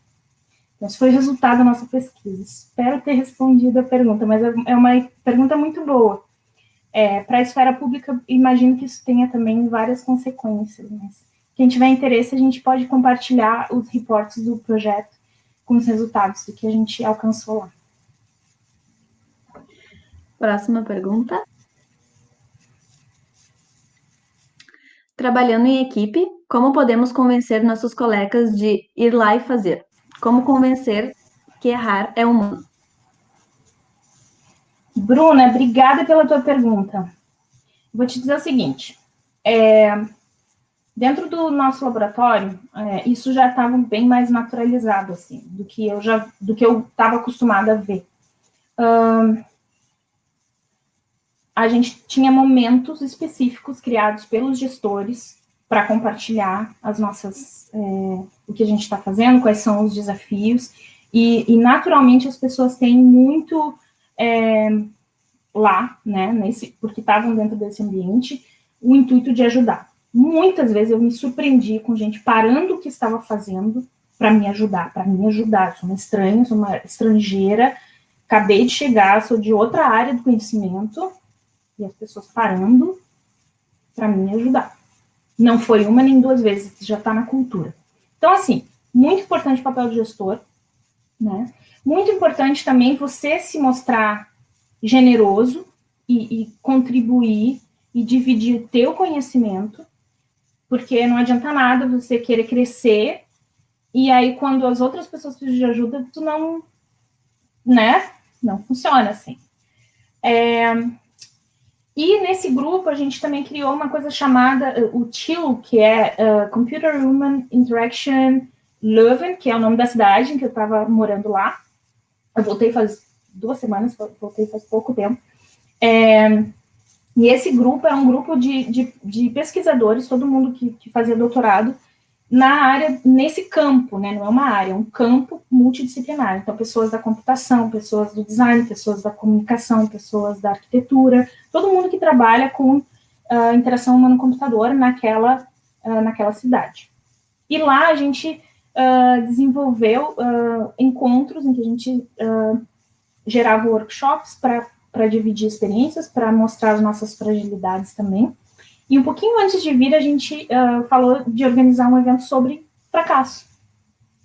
Então, esse foi o resultado da nossa pesquisa. Espero ter respondido a pergunta, mas é uma pergunta muito boa. Para a esfera pública, imagino que isso tenha também várias consequências, mas quem tiver interesse, a gente pode compartilhar os reportes do projeto com os resultados do que a gente alcançou lá. Próxima pergunta. Trabalhando em equipe, como podemos convencer nossos colegas de ir lá e fazer? Como convencer que errar é humano? Bruna, obrigada pela tua pergunta. Vou te dizer o seguinte, dentro do nosso laboratório, isso já estava bem mais naturalizado, assim, do que eu estava acostumada a ver. A gente tinha momentos específicos criados pelos gestores para compartilhar o que a gente está fazendo, quais são os desafios, e naturalmente as pessoas têm muito lá, né, porque estavam dentro desse ambiente, o intuito de ajudar. Muitas vezes eu me surpreendi com gente parando o que estava fazendo para me ajudar. Eu sou uma estranha, sou uma estrangeira, acabei de chegar, sou de outra área do conhecimento, e as pessoas parando para me ajudar. Não foi uma nem duas vezes, já está na cultura. Então, assim, muito importante o papel do gestor, né? Muito importante também você se mostrar generoso e contribuir e dividir o teu conhecimento, porque não adianta nada você querer crescer e aí quando as outras pessoas precisam de ajuda, tu não, né? Não funciona assim. E nesse grupo a gente também criou uma coisa chamada o TIL, que é Computer Human Interaction Leuven, que é o nome da cidade em que eu estava morando lá. Eu voltei faz 2 semanas, voltei faz pouco tempo. E esse grupo é um grupo de pesquisadores, todo mundo que fazia doutorado, na área, nesse campo, né? Não é uma área, é um campo multidisciplinar. Então, pessoas da computação, pessoas do design, pessoas da comunicação, pessoas da arquitetura, todo mundo que trabalha com interação humano-computador naquela cidade. E lá a gente desenvolveu encontros em que a gente gerava workshops para dividir experiências, para mostrar as nossas fragilidades também. E um pouquinho antes de vir, a gente falou de organizar um evento sobre fracasso.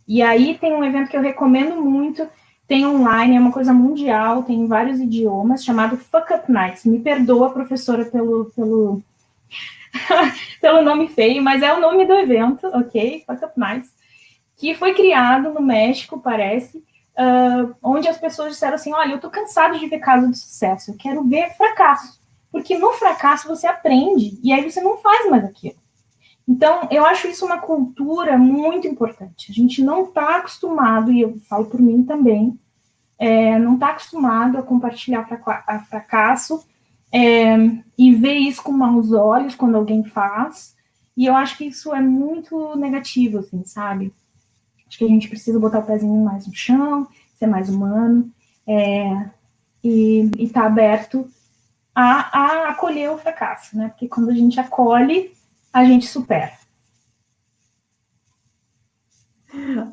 E aí tem um evento que eu recomendo muito, tem online, é uma coisa mundial, tem em vários idiomas, chamado Fuck Up Nights. Me perdoa, professora, pelo pelo nome feio, mas é o nome do evento, ok? Fuck Up Nights, que foi criado no México, parece, onde as pessoas disseram assim, olha, eu tô cansado de ver caso de sucesso, eu quero ver fracasso, porque no fracasso você aprende, e aí você não faz mais aquilo. Então, eu acho isso uma cultura muito importante. A gente não está acostumado, e eu falo por mim também, não está acostumado a compartilhar fracasso e ver isso com maus olhos quando alguém faz. E eu acho que isso é muito negativo, assim, sabe? Acho que a gente precisa botar o pezinho mais no chão, ser mais humano, e estar aberto a acolher o fracasso, né? Porque quando a gente acolhe, a gente supera.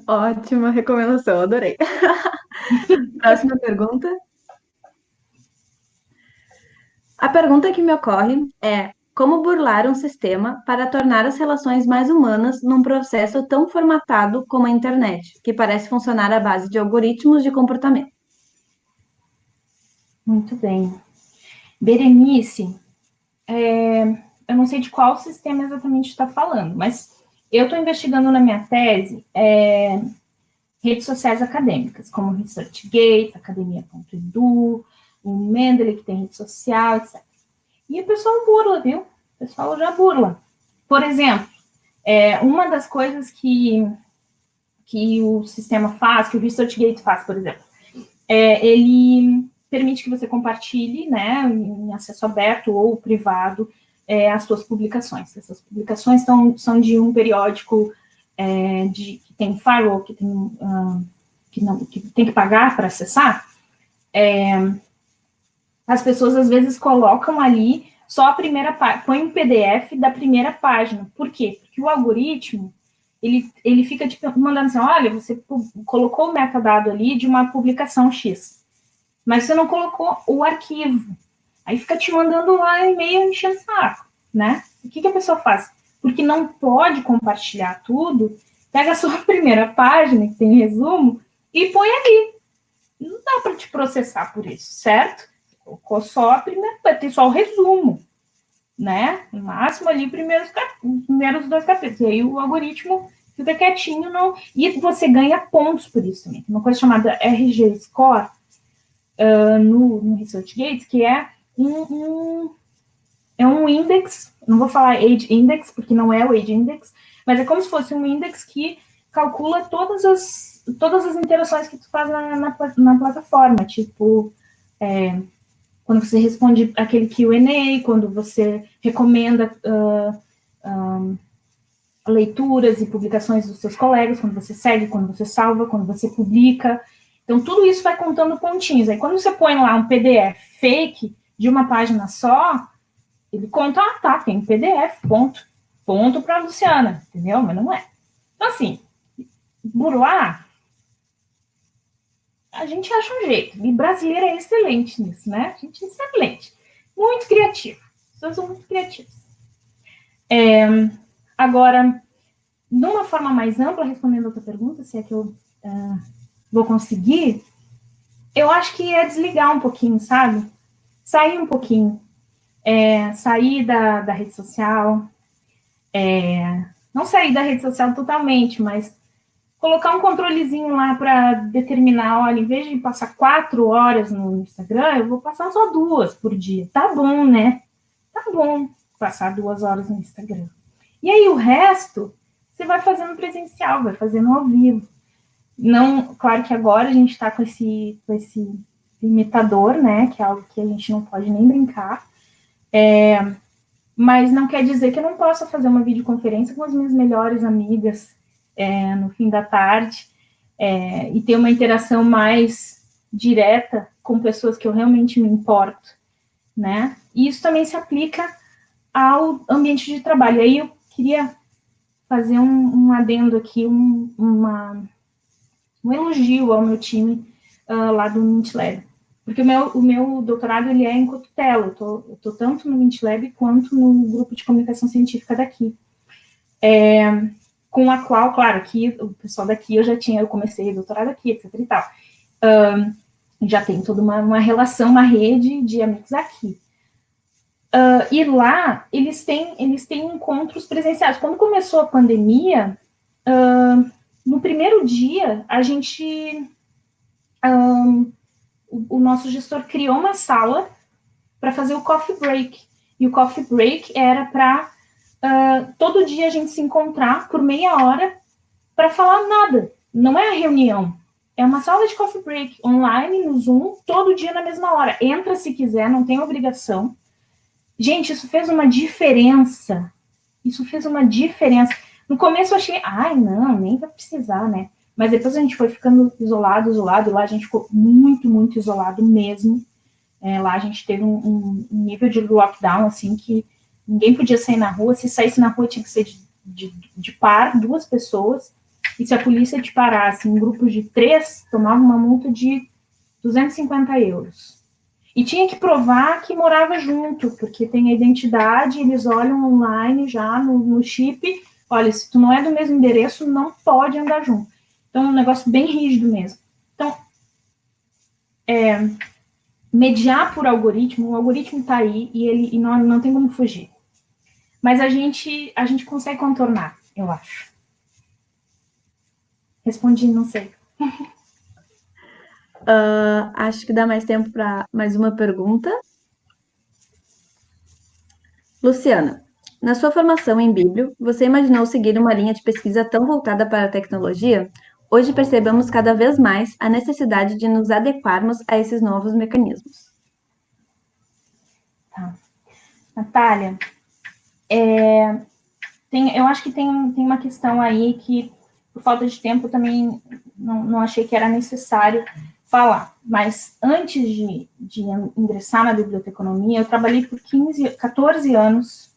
Ótima recomendação, adorei. Próxima pergunta. A pergunta que me ocorre é: como burlar um sistema para tornar as relações mais humanas num processo tão formatado como a internet, que parece funcionar à base de algoritmos de comportamento? Muito bem. Berenice, eu não sei de qual sistema exatamente está falando, mas eu estou investigando na minha tese redes sociais acadêmicas, como ResearchGate, Academia.edu, o Mendeley, que tem rede social, etc. E o pessoal burla, viu? O pessoal já burla. Por exemplo, uma das coisas que o sistema faz, que o ResearchGate faz, por exemplo, ele permite que você compartilhe, né, em acesso aberto ou privado, as suas publicações. Essas publicações são de um periódico que tem firewall, que tem que pagar para acessar. As pessoas, às vezes, colocam ali só a primeira página, põe um PDF da primeira página. Por quê? Porque o algoritmo, ele fica te mandando assim, olha, você colocou o metadado ali de uma publicação X, mas você não colocou o arquivo. Aí fica te mandando lá e-mail enchendo o saco, né? O que a pessoa faz? Porque não pode compartilhar tudo, pega a sua primeira página, que tem resumo, e põe ali. Não dá para te processar por isso, certo? Colocou só a primeira, vai ter só o resumo, né? No máximo ali, os primeiros 2 capítulos. E aí o algoritmo fica quietinho, não. E você ganha pontos por isso também. Uma coisa chamada RG Score no ResearchGate, que é um index, não vou falar Age Index, porque não é o Age Index, mas é como se fosse um index que calcula todas as interações que tu faz na plataforma, tipo, quando você responde aquele Q&A, quando você recomenda leituras e publicações dos seus colegas, quando você segue, quando você salva, quando você publica. Então, tudo isso vai contando pontinhos. Aí, quando você põe lá um PDF fake de uma página só, ele conta, tá, tem um PDF, ponto para a Luciana, entendeu? Mas não é. Então, assim, burlar, a gente acha um jeito. E brasileiro é excelente nisso, né? A gente é excelente. Muito criativo. As pessoas são muito criativas. Agora, numa forma mais ampla, respondendo a outra pergunta, se é que eu vou conseguir, eu acho que é desligar um pouquinho, sabe? Sair um pouquinho. Sair da rede social. Não sair da rede social totalmente, mas colocar um controlezinho lá para determinar, olha, em vez de passar 4 horas no Instagram, eu vou passar só 2 por dia. Tá bom, né? Tá bom passar 2 horas no Instagram. E aí o resto, você vai fazendo presencial, vai fazendo ao vivo. Não, claro que agora a gente está com esse limitador, né, que é algo que a gente não pode nem brincar, mas não quer dizer que eu não possa fazer uma videoconferência com as minhas melhores amigas no fim da tarde e ter uma interação mais direta com pessoas que eu realmente me importo, né? E isso também se aplica ao ambiente de trabalho. Aí eu queria fazer um adendo aqui, um elogio ao meu time lá do Mint Lab. Porque o meu doutorado ele é em Cotutela, eu tô tanto no MintLab quanto no grupo de comunicação científica daqui. Com a qual, claro, aqui, o pessoal daqui eu comecei doutorado aqui, etc e tal. Já tem toda uma relação, uma rede de amigos aqui. E lá, eles têm encontros presenciais. Quando começou a pandemia, no primeiro dia, a gente... o nosso gestor criou uma sala para fazer o coffee break. E o coffee break era para todo dia a gente se encontrar por meia hora para falar nada. Não é a reunião. É uma sala de coffee break online, no Zoom, todo dia na mesma hora. Entra se quiser, não tem obrigação. Gente, isso fez uma diferença. Isso fez uma diferença. No começo eu achei, não, nem vai precisar, né? Mas depois a gente foi ficando isolado, lá a gente ficou muito, muito isolado mesmo. Lá a gente teve um nível de lockdown, assim, que ninguém podia sair na rua. Se saísse na rua tinha que ser de par, 2 pessoas. E se a polícia te parasse em grupos de 3, tomava uma multa de 250 euros. E tinha que provar que morava junto, porque tem a identidade, eles olham online já no chip, olha, se tu não é do mesmo endereço, não pode andar junto. Então, é um negócio bem rígido mesmo. Então, mediar por algoritmo, o algoritmo está aí e não tem como fugir. Mas a gente consegue contornar, eu acho. Respondi, não sei. Acho que dá mais tempo para mais uma pergunta. Luciana, na sua formação em Biblio, você imaginou seguir uma linha de pesquisa tão voltada para a tecnologia? Hoje percebemos cada vez mais a necessidade de nos adequarmos a esses novos mecanismos. Tá. Natália, eu acho que tem uma questão aí que, por falta de tempo, eu também não achei que era necessário falar. Mas antes de ingressar na biblioteconomia, eu trabalhei por 14 anos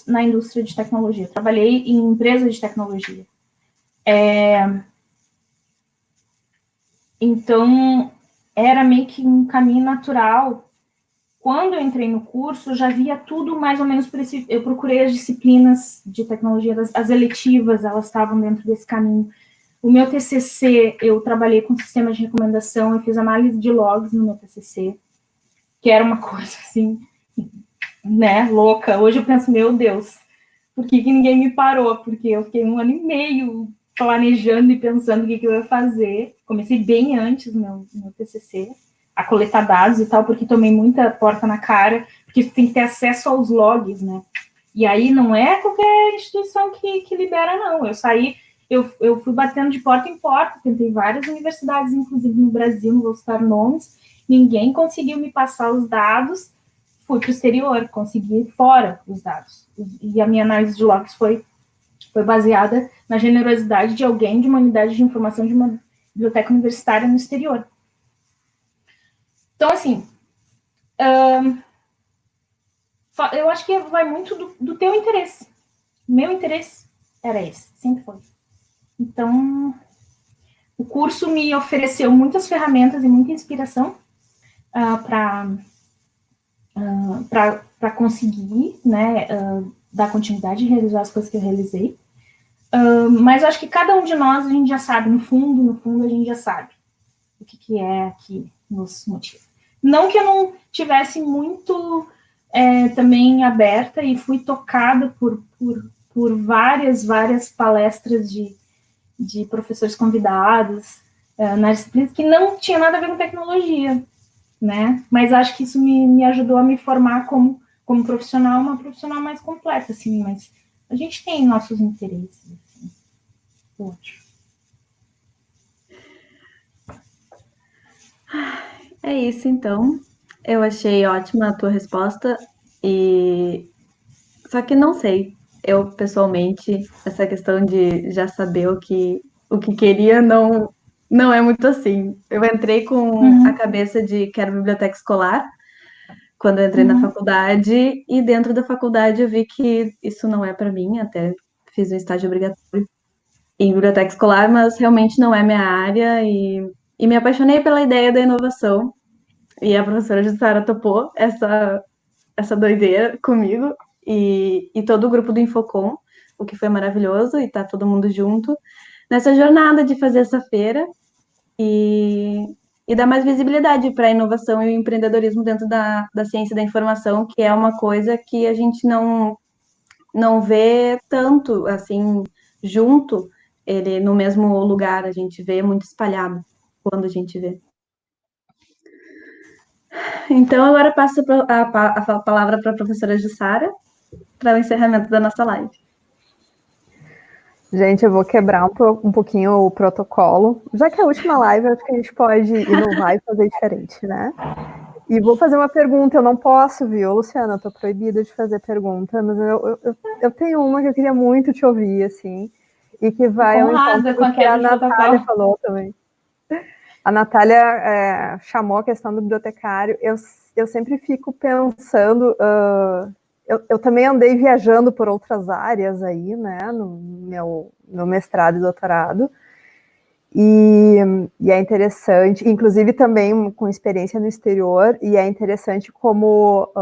na indústria de tecnologia. Eu trabalhei em empresas de tecnologia. Então, era meio que um caminho natural. Quando eu entrei no curso, já via tudo mais ou menos por esse... Eu procurei as disciplinas de tecnologia, as eletivas, elas estavam dentro desse caminho. O meu TCC, eu trabalhei com sistema de recomendação, eu fiz análise de logs no meu TCC, que era uma coisa assim, né, louca. Hoje eu penso, meu Deus, por que ninguém me parou? Porque eu fiquei 1 ano e meio planejando e pensando o que eu ia fazer. Comecei bem antes no meu TCC, a coletar dados e tal, porque tomei muita porta na cara, porque tem que ter acesso aos logs, né? E aí não é qualquer instituição que libera, não. Eu fui batendo de porta em porta, tentei várias universidades, inclusive no Brasil, não vou citar nomes, ninguém conseguiu me passar os dados, fui para o exterior, consegui fora os dados. E a minha análise de logs foi baseada na generosidade de alguém de uma unidade de informação de uma biblioteca universitária no exterior. Então, assim, eu acho que vai muito do teu interesse. Meu interesse era esse, sempre foi. Então, o curso me ofereceu muitas ferramentas e muita inspiração para conseguir, né, dar continuidade e realizar as coisas que eu realizei. Mas eu acho que cada um de nós, a gente já sabe, no fundo, a gente já sabe o que é que nos motiva. Não que eu não tivesse muito também aberta e fui tocada por várias palestras de professores convidados na disciplina que não tinha nada a ver com tecnologia, né? Mas acho que isso me ajudou a me formar como profissional, uma profissional mais completa, assim, mas a gente tem nossos interesses, assim, eu acho. É isso, então. Eu achei ótima a tua resposta só que não sei. Eu, pessoalmente, essa questão de já saber o que queria não é muito assim. Eu entrei com a cabeça de quero biblioteca escolar quando eu entrei na faculdade, e dentro da faculdade eu vi que isso não é para mim, até fiz um estágio obrigatório em biblioteca escolar, mas realmente não é minha área, e e me apaixonei pela ideia da inovação, e a professora Jussara topou essa doideira comigo, e todo o grupo do Infocom, o que foi maravilhoso, e tá todo mundo junto, nessa jornada de fazer essa feira, e dar mais visibilidade para a inovação e o empreendedorismo dentro da ciência da informação, que é uma coisa que a gente não vê tanto, assim, junto, ele no mesmo lugar, a gente vê muito espalhado quando a gente vê. Então, agora passo a palavra para a professora Jussara, para o encerramento da nossa live. Gente, eu vou quebrar um pouquinho o protocolo. Já que é a última live, acho que a gente pode inovar e fazer diferente, né? E vou fazer uma pergunta. Eu não posso, viu, Luciana? Eu tô proibida de fazer pergunta, mas eu tenho uma que eu queria muito te ouvir, assim, e que vai ao encontro do que a Natália falou também. A Natália chamou a questão do bibliotecário. Eu sempre fico pensando... Eu também andei viajando por outras áreas aí, né, no meu mestrado e doutorado, e é interessante, inclusive também com experiência no exterior, e é interessante como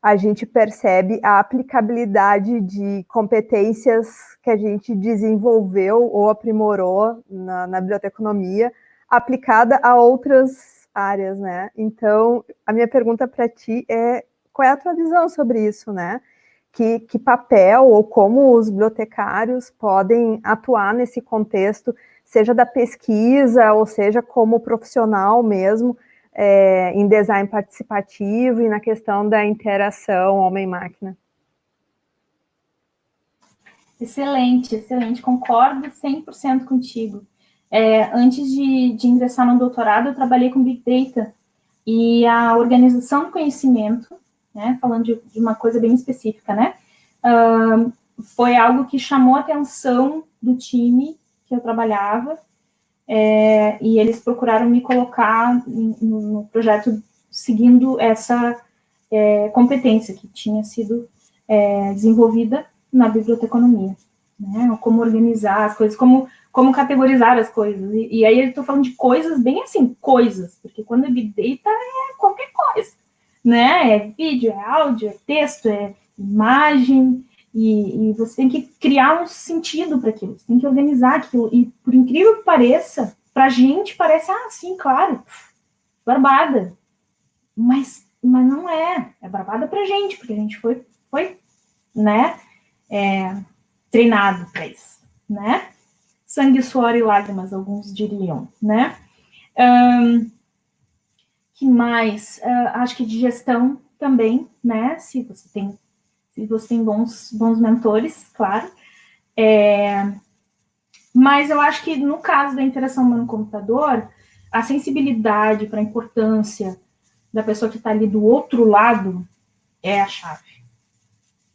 a gente percebe a aplicabilidade de competências que a gente desenvolveu ou aprimorou na biblioteconomia, aplicada a outras áreas, né? Então, a minha pergunta para ti é: qual é a tua visão sobre isso, né? Que papel ou como os bibliotecários podem atuar nesse contexto, seja da pesquisa ou seja como profissional mesmo, em design participativo e na questão da interação homem-máquina? Excelente, excelente, concordo 100% contigo. Antes de ingressar no doutorado, eu trabalhei com Big Data, e a organização do conhecimento, né, falando de uma coisa bem específica, né, foi algo que chamou a atenção do time que eu trabalhava, e eles procuraram me colocar no projeto seguindo essa competência que tinha sido desenvolvida na biblioteconomia, né, como organizar as coisas, como categorizar as coisas, e aí eu estou falando de coisas bem assim, coisas, porque quando é Big Data é qualquer coisa, né, é vídeo, é áudio, é texto, é imagem, e você tem que criar um sentido para aquilo, você tem que organizar aquilo, e por incrível que pareça, para a gente parece, sim, claro, barbada, mas não é barbada para a gente, porque a gente foi né, treinado para isso, né, sangue, suor e lágrimas, alguns diriam, né. Que mais? Acho que de gestão também, né, se você tem bons mentores, claro. Mas eu acho que no caso da interação humano-computador, a sensibilidade para a importância da pessoa que está ali do outro lado é a chave.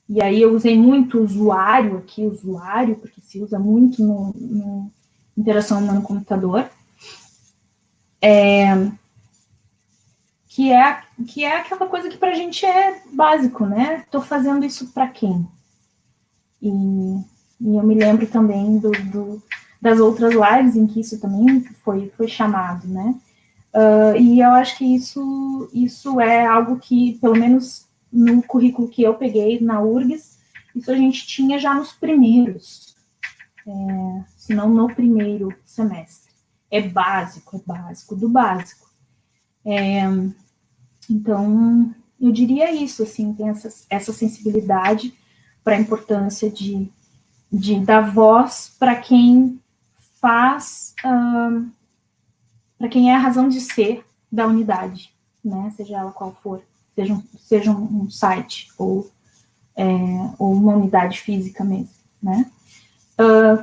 E aí eu usei muito usuário, porque se usa muito no interação humano-computador, que é aquela coisa que para a gente é básico, né? Estou fazendo isso para quem? E eu me lembro também das outras lives em que isso também foi chamado, né? E eu acho que isso é algo que, pelo menos no currículo que eu peguei na URGS, isso a gente tinha já nos primeiros, se não no primeiro semestre. É básico do básico. Então, eu diria isso, assim, tem essa sensibilidade para a importância de dar voz para quem faz, para quem é a razão de ser da unidade, né, seja ela qual for, seja um site ou uma unidade física mesmo, né.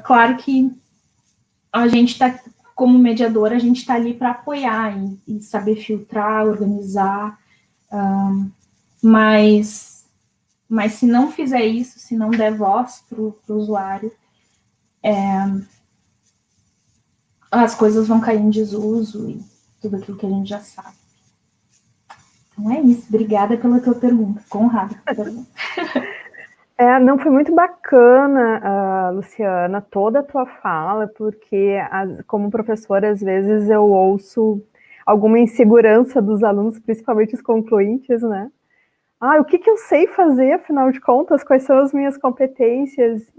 Claro que a gente está, como mediadora, a gente está ali para apoiar e saber filtrar, organizar, mas se não fizer isso, se não der voz para o usuário, as coisas vão cair em desuso e tudo aquilo que a gente já sabe. Então é isso. Obrigada pela tua pergunta. Conrada. Não, foi muito bacana, Luciana, toda a tua fala, porque como professora, às vezes eu ouço alguma insegurança dos alunos, principalmente os concluintes, né? O que eu sei fazer, afinal de contas, quais são as minhas competências?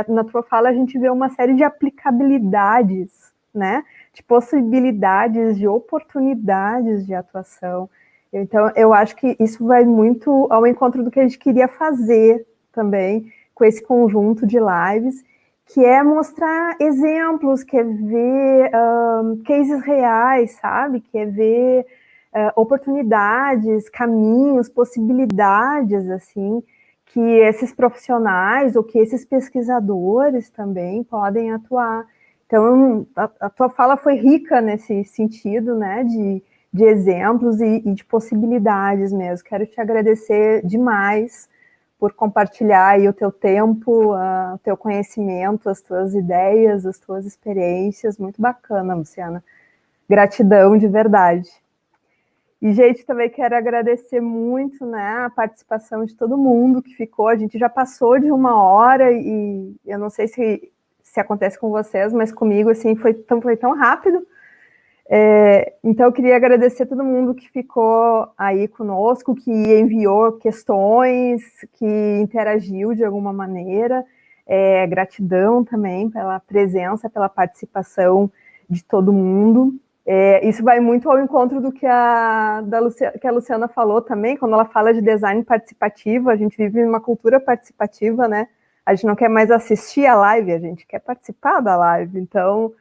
Na tua fala a gente vê uma série de aplicabilidades, né? De possibilidades, de oportunidades de atuação. Então, eu acho que isso vai muito ao encontro do que a gente queria fazer também com esse conjunto de lives, que é mostrar exemplos, que é ver cases reais, sabe? Que é ver oportunidades, caminhos, possibilidades, assim, que esses profissionais ou que esses pesquisadores também podem atuar. Então, a tua fala foi rica nesse sentido, né, de exemplos e de possibilidades mesmo. Quero te agradecer demais por compartilhar aí o teu tempo, o teu conhecimento, as tuas ideias, as tuas experiências. Muito bacana, Luciana. Gratidão de verdade. E, gente, também quero agradecer muito, né, a participação de todo mundo que ficou. A gente já passou de 1 hora e eu não sei se acontece com vocês, mas comigo, assim, foi tão rápido. Então, eu queria agradecer todo mundo que ficou aí conosco, que enviou questões, que interagiu de alguma maneira. Gratidão também pela presença, pela participação de todo mundo. Isso vai muito ao encontro do que a Luciana falou também, quando ela fala de design participativo. A gente vive uma cultura participativa, né? A gente não quer mais assistir a live, a gente quer participar da live. Então,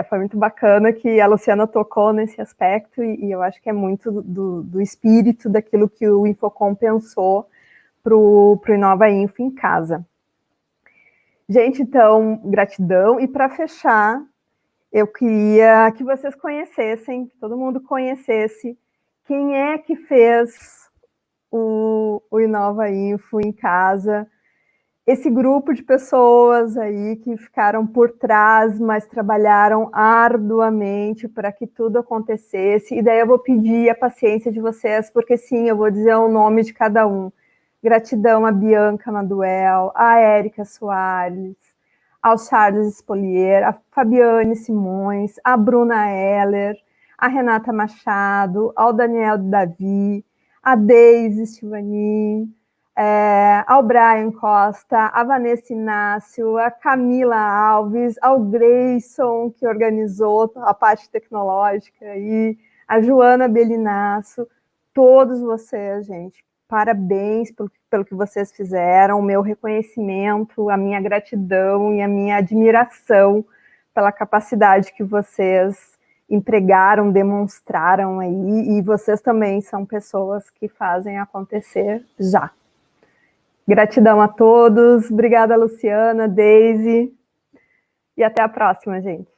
foi muito bacana que a Luciana tocou nesse aspecto e eu acho que é muito do espírito daquilo que o Infocom pensou para o Inova Info em casa. Gente, então, gratidão. E para fechar, eu queria que vocês conhecessem, que todo mundo conhecesse, quem é que fez o Inova Info em casa. Esse grupo de pessoas aí que ficaram por trás, mas trabalharam arduamente para que tudo acontecesse. E daí eu vou pedir a paciência de vocês, porque sim, eu vou dizer o nome de cada um. Gratidão a Bianca Maduel, a Érica Soares, ao Charles Spolier, a Fabiane Simões, a Bruna Heller, a Renata Machado, ao Daniel Davi, a Deise Stivanin, ao Brian Costa, a Vanessa Inácio, a Camila Alves, ao Grayson, que organizou a parte tecnológica, e a Joana Belinasso, todos vocês, gente, parabéns pelo que vocês fizeram, o meu reconhecimento, a minha gratidão e a minha admiração pela capacidade que vocês empregaram, demonstraram aí, e vocês também são pessoas que fazem acontecer já. Gratidão a todos, obrigada Luciana, Deise, e até a próxima, gente.